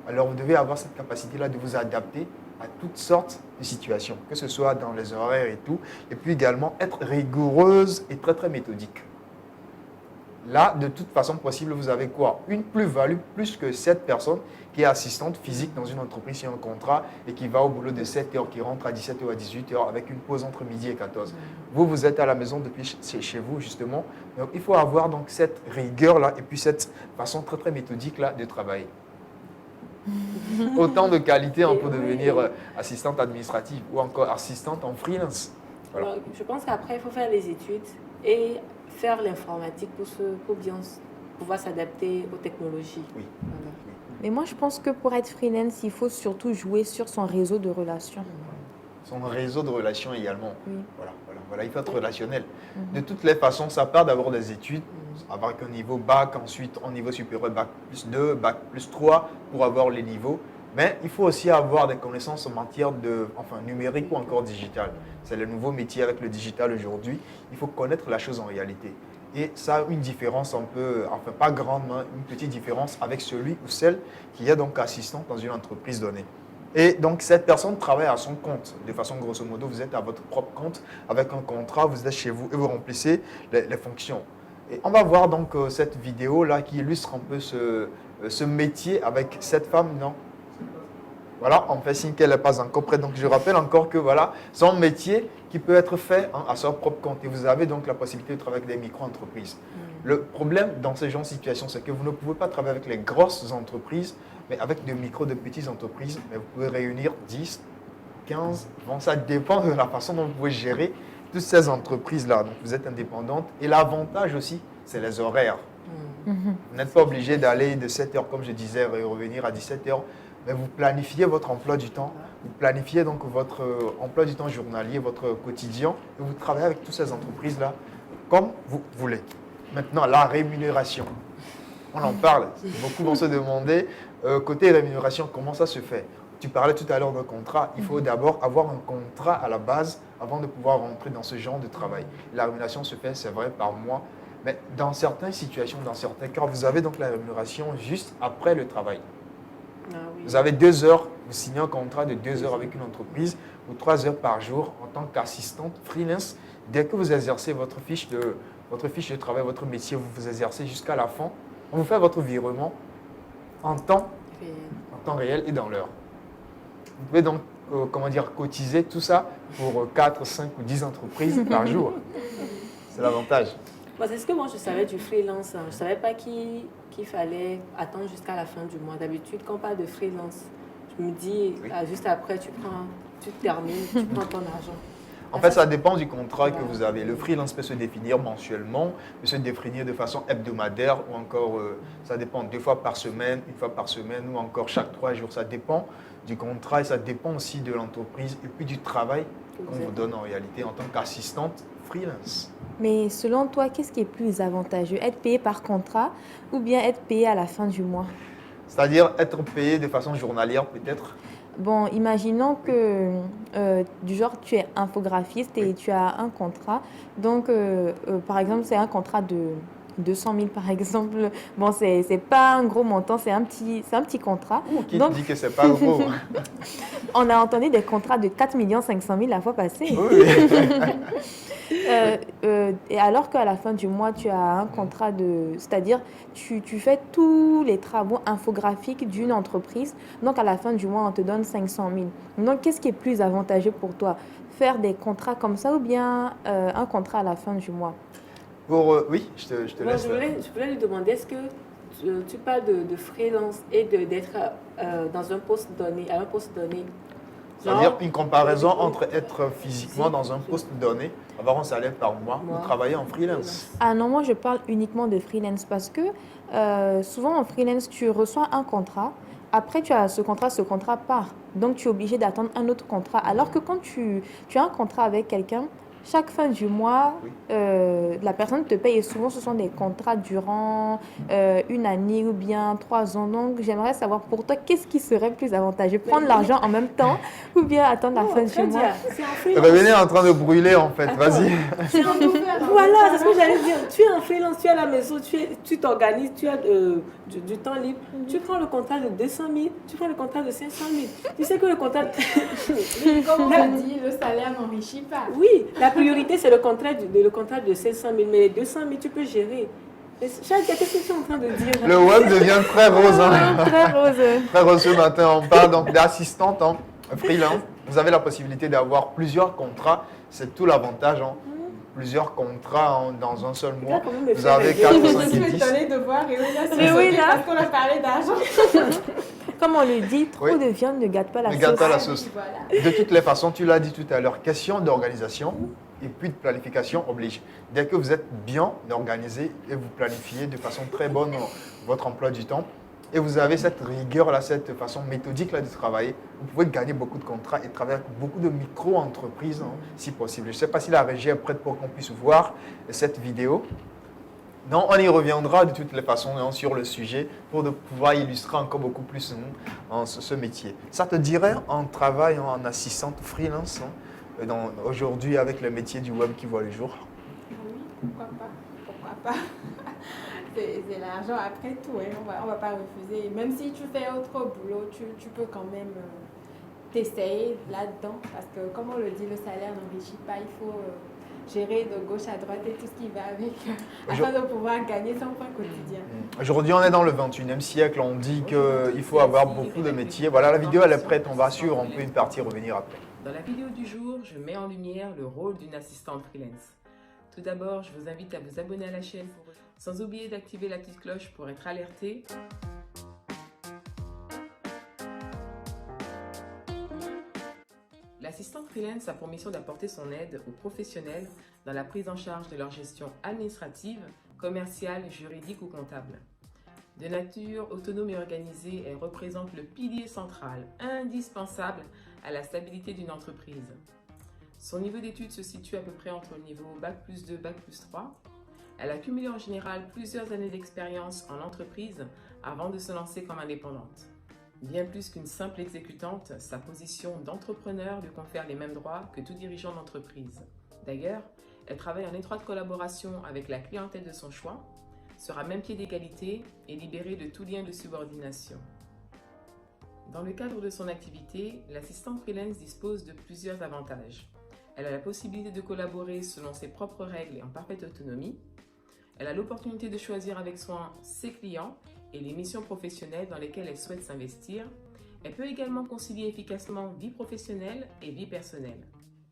Alors, vous devez avoir cette capacité-là de vous adapter à toutes sortes de situations, que ce soit dans les horaires et tout, et puis également être rigoureuse et très très méthodique. Là, de toute façon possible, vous avez quoi? Une plus-value plus que cette personne qui est assistante physique dans une entreprise qui a un contrat et qui va au boulot de 7h, qui rentre à 17h à 18h avec une pause entre midi et 14h. Vous êtes à la maison depuis chez vous justement, donc il faut avoir donc cette rigueur-là et puis cette façon très très méthodique-là de travailler. Autant de qualités pour devenir assistante administrative ou encore assistante en freelance. Voilà. Alors, je pense qu'après, il faut faire les études et faire l'informatique pour bien pouvoir s'adapter aux technologies. Oui. Voilà. Mais moi, je pense que pour être freelance, il faut surtout jouer sur son réseau de relations. Son réseau de relations également. Oui. Voilà, il faut être relationnel. De toutes les façons, ça part d'abord des études, avec un niveau bac, ensuite un niveau supérieur, bac plus 2, bac plus 3, pour avoir les niveaux. Mais il faut aussi avoir des connaissances en matière numérique ou encore digital. C'est le nouveau métier avec le digital aujourd'hui. Il faut connaître la chose en réalité. Et ça a une différence pas grande, mais une petite différence avec celui ou celle qui est donc assistant dans une entreprise donnée. Et donc, cette personne travaille à son compte. De façon grosso modo, vous êtes à votre propre compte avec un contrat, vous êtes chez vous et vous remplissez les fonctions. Et on va voir donc cette vidéo-là qui illustre un peu ce métier avec cette femme, non? Voilà, on fait signe qu'elle n'est pas encore prête. Donc, je rappelle encore que voilà, c'est un métier qui peut être fait à son propre compte. Et vous avez donc la possibilité de travailler avec des micro-entreprises. Le problème dans ce genre de situation, c'est que vous ne pouvez pas travailler avec les grosses entreprises, mais avec de petites entreprises. Mais vous pouvez réunir 10, 15, bon, ça dépend de la façon dont vous pouvez gérer toutes ces entreprises-là. Donc, vous êtes indépendante. Et l'avantage aussi, c'est les horaires. Vous n'êtes pas obligé d'aller de 7h, comme je disais, et revenir à 17h. Mais vous planifiez votre emploi du temps, vous planifiez donc votre emploi du temps journalier, votre quotidien, et vous travaillez avec toutes ces entreprises-là comme vous voulez. Maintenant, la rémunération. On en parle. Beaucoup vont se demander, côté rémunération, comment ça se fait? Tu parlais tout à l'heure d'un contrat. Il faut d'abord avoir un contrat à la base avant de pouvoir rentrer dans ce genre de travail. La rémunération se fait, c'est vrai, par mois. Mais dans certaines situations, dans certains cas, vous avez donc la rémunération juste après le travail. Ah oui. Vous avez 2 heures, vous signez un contrat de 2 heures avec une entreprise ou 3 heures par jour en tant qu'assistante freelance. Dès que vous exercez votre fiche de travail, votre métier, vous exercez jusqu'à la fin. On vous fait votre virement en temps réel et dans l'heure. Vous pouvez donc cotiser tout ça pour 4, 5 ou 10 entreprises par jour. C'est l'avantage. C'est ce que moi je savais du freelance. Je ne savais pas qu'il fallait attendre jusqu'à la fin du mois. D'habitude, quand on parle de freelance, je me dis, juste après, tu termines, tu prends ton argent. En fait, ça dépend du contrat que vous avez. Le freelance peut se définir mensuellement, peut se définir de façon hebdomadaire ou encore, ça dépend 2 fois par semaine, 1 fois par semaine ou encore chaque 3 jours. Ça dépend du contrat et ça dépend aussi de l'entreprise et puis du travail qu'on vous donne en réalité en tant qu'assistante freelance. Mais selon toi, qu'est-ce qui est plus avantageux? Être payé par contrat ou bien être payé à la fin du mois? C'est-à-dire être payé de façon journalière peut-être? Bon, imaginons que du genre tu es infographiste et tu as un contrat. Donc, par exemple, c'est un contrat de 200 000 par exemple. Bon, c'est pas un gros montant, c'est un petit contrat. Qui te dit que c'est pas gros? On a entendu des contrats de 4 500 000 la fois passée. Oui. Et alors qu'à la fin du mois, tu as un contrat c'est-à-dire tu fais tous les travaux infographiques d'une entreprise. Donc à la fin du mois, on te donne 500 000. Donc qu'est-ce qui est plus avantageux pour toi? Faire des contrats comme ça ou bien un contrat à la fin du mois? Oui, je te laisse. Je voulais lui demander, est-ce que tu parles de freelance et d'être dans un poste donné, à un poste donné? C'est-à-dire une comparaison entre être physiquement dans un poste donné, avoir un salaire par mois ou travailler en freelance. Ah non, moi je parle uniquement de freelance parce que souvent en freelance, tu reçois un contrat, après tu as ce contrat part. Donc tu es obligé d'attendre un autre contrat. Alors que quand tu as un contrat avec quelqu'un, chaque fin du mois, la personne te paye et souvent ce sont des contrats durant 1 année ou bien 3 ans. Donc j'aimerais savoir pour toi, qu'est-ce qui serait plus avantageux? Prendre l'argent en même temps ou bien attendre la fin du mois? Venez en train de brûler en fait, vas-y. Voilà, c'est ce que j'allais dire. Tu es en freelance, tu es à la maison, tu t'organises, tu as du temps libre. Tu prends le contrat de 200 000, tu prends le contrat de 500 000. Tu sais que le contrat... Comme on l'a dit, le salaire n'enrichit pas. Oui, la priorité, c'est le contrat de 500 000, mais les 200 000, tu peux gérer. Shadia, qu'est-ce que tu es en train de dire? Le web devient très rose. Très rose. Très rose ce matin. On parle donc d'assistante freelance. Vous avez la possibilité d'avoir plusieurs contrats. C'est tout l'avantage. Plusieurs contrats dans un seul mois. Vous avez 4, 5 et 10. Je suis étonnée de voir Réolia parce qu'on a parlé d'argent. Comme on le dit, trop de viande ne gâte pas la sauce. Ne gâte pas la sauce. De toutes les façons, tu l'as dit tout à l'heure, question d'organisation et puis de planification oblige. Dès que vous êtes bien organisé et vous planifiez de façon très bonne votre emploi du temps, et vous avez cette rigueur-là, cette façon méthodique-là de travailler, vous pouvez gagner beaucoup de contrats et travailler avec beaucoup de micro-entreprises, si possible. Je ne sais pas si la régie est prête pour qu'on puisse voir cette vidéo. Non, on y reviendra de toutes les façons sur le sujet pour pouvoir illustrer encore beaucoup plus ce métier. Ça te dirait un travail en assistante freelance aujourd'hui avec le métier du web qui voit le jour? Oui, pourquoi pas. C'est l'argent après tout, on va pas refuser. Même si tu fais autre boulot, tu peux quand même t'essayer là-dedans. Parce que comme on le dit, le salaire n'enrichit pas, il faut... gérer de gauche à droite et tout ce qui va avec, afin de pouvoir gagner son pain quotidien. Aujourd'hui, on est dans le 21e siècle, on dit qu'il faut avoir beaucoup de métiers. Voilà, la vidéo elle est prête, on va suivre, on peut une partie revenir après. Dans la vidéo du jour, je mets en lumière le rôle d'une assistante freelance. Tout d'abord, je vous invite à vous abonner à la chaîne, sans oublier d'activer la petite cloche pour être alerté. L'assistante freelance a pour mission d'apporter son aide aux professionnels dans la prise en charge de leur gestion administrative, commerciale, juridique ou comptable. De nature autonome et organisée, elle représente le pilier central, indispensable à la stabilité d'une entreprise. Son niveau d'études se situe à peu près entre le niveau Bac+2, Bac+3. Elle a cumulé en général plusieurs années d'expérience en entreprise avant de se lancer comme indépendante. Bien plus qu'une simple exécutante, sa position d'entrepreneur lui confère les mêmes droits que tout dirigeant d'entreprise. D'ailleurs, elle travaille en étroite collaboration avec la clientèle de son choix, sera même pied d'égalité et libérée de tout lien de subordination. Dans le cadre de son activité, l'assistante freelance dispose de plusieurs avantages. Elle a la possibilité de collaborer selon ses propres règles et en parfaite autonomie. Elle a l'opportunité de choisir avec soin ses clients et les missions professionnelles dans lesquelles elle souhaite s'investir. Elle peut également concilier efficacement vie professionnelle et vie personnelle.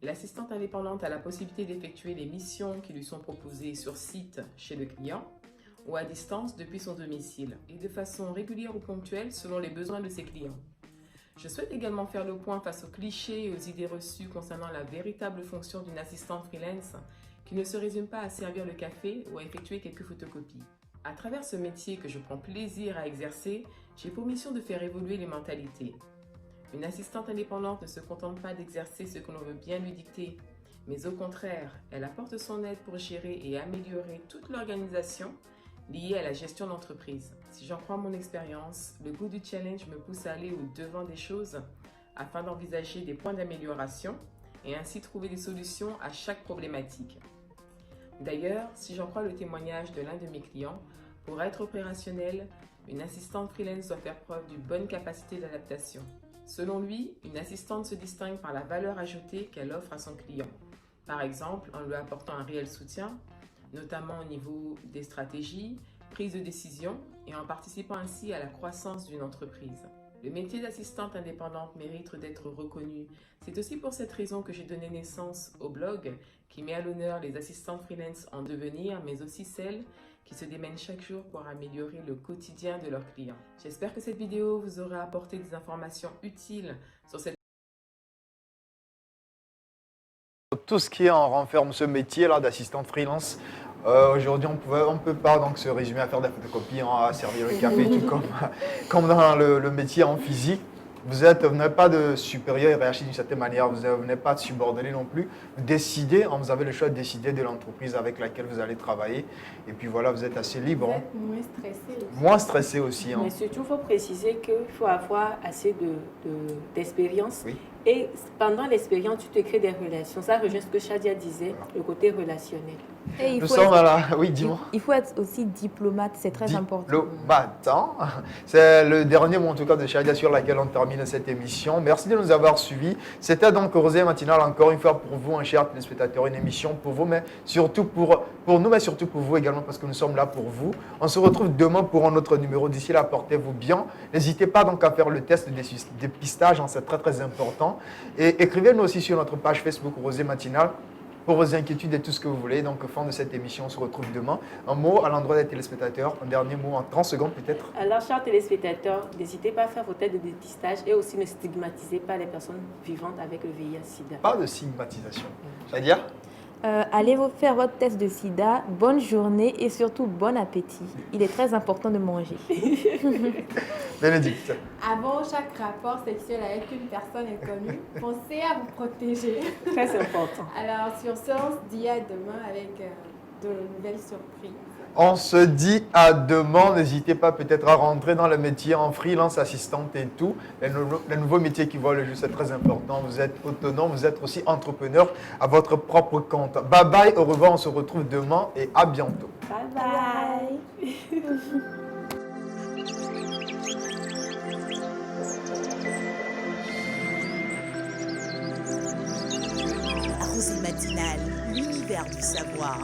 L'assistante indépendante a la possibilité d'effectuer les missions qui lui sont proposées sur site chez le client ou à distance depuis son domicile et de façon régulière ou ponctuelle selon les besoins de ses clients. Je souhaite également faire le point face aux clichés et aux idées reçues concernant la véritable fonction d'une assistante freelance qui ne se résume pas à servir le café ou à effectuer quelques photocopies. À travers ce métier que je prends plaisir à exercer, j'ai pour mission de faire évoluer les mentalités. Une assistante indépendante ne se contente pas d'exercer ce que l'on veut bien lui dicter, mais au contraire, elle apporte son aide pour gérer et améliorer toute l'organisation liée à la gestion d'entreprise. Si j'en crois mon expérience, le goût du challenge me pousse à aller au-devant des choses afin d'envisager des points d'amélioration et ainsi trouver des solutions à chaque problématique. D'ailleurs, si j'en crois le témoignage de l'un de mes clients, pour être opérationnel, une assistante freelance doit faire preuve d'une bonne capacité d'adaptation. Selon lui, une assistante se distingue par la valeur ajoutée qu'elle offre à son client. Par exemple, en lui apportant un réel soutien, notamment au niveau des stratégies, prise de décision et en participant ainsi à la croissance d'une entreprise. Le métier d'assistante indépendante mérite d'être reconnu. C'est aussi pour cette raison que j'ai donné naissance au blog qui met à l'honneur les assistantes freelance en devenir, mais aussi celles qui se démènent chaque jour pour améliorer le quotidien de leurs clients. J'espère que cette vidéo vous aura apporté des informations utiles sur cette... Tout ce qui renferme ce métier-là d'assistante freelance. Aujourd'hui, on ne peut pas donc se résumer à faire des photocopies, à servir le café, tout comme dans le métier en physique. Vous n'êtes pas de supérieur hiérarchie d'une certaine manière, vous n'êtes pas de subordonné non plus. Vous avez le choix de décider de l'entreprise avec laquelle vous allez travailler. Et puis voilà, vous êtes assez libre. Vous êtes moins stressé aussi. Moins stressé aussi. Mais surtout, il faut préciser qu'il faut avoir assez d'expérience. Oui. Et pendant l'expérience, tu te crées des relations. Ça rejoint ce que Shadia disait, le côté relationnel. Et Nous sommes là. Oui, dis-moi. Il faut être aussi diplomate, c'est très important. Diplomatant. C'est le dernier mot en tout cas de Shadia sur laquelle on termine cette émission. Merci de nous avoir suivis. C'était donc Rosée Matinale encore une fois pour vous, un cher téléspectateur, une émission pour vous, mais surtout pour nous, mais surtout pour vous également parce que nous sommes là pour vous. On se retrouve demain pour un autre numéro. D'ici là, portez-vous bien. N'hésitez pas donc à faire le test de dépistage, c'est très très important. Et écrivez-nous aussi sur notre page Facebook Rosée Matinale pour vos inquiétudes et tout ce que vous voulez. Donc, fin de cette émission, on se retrouve demain. Un mot à l'endroit des téléspectateurs, un dernier mot en 30 secondes peut-être. Alors, chers téléspectateurs, n'hésitez pas à faire vos tests de dépistage et aussi ne stigmatisez pas les personnes vivantes avec le VIH-Sida. Pas de stigmatisation. C'est-à-dire allez vous faire votre test de sida, bonne journée et surtout bon appétit. Il est très important de manger. Bénédicte. Avant chaque rapport sexuel avec une personne inconnue, pensez à vous protéger. Très important. Alors sur ce, on se dit à demain avec de nouvelles surprises. On se dit à demain. N'hésitez pas peut-être à rentrer dans le métier en freelance, assistante et tout. Les nouveaux métiers qui voient le jour, c'est très important. Vous êtes autonome, vous êtes aussi entrepreneur à votre propre compte. Bye bye, au revoir, on se retrouve demain et à bientôt. Bye bye. Rosée Matinale, l'univers du savoir.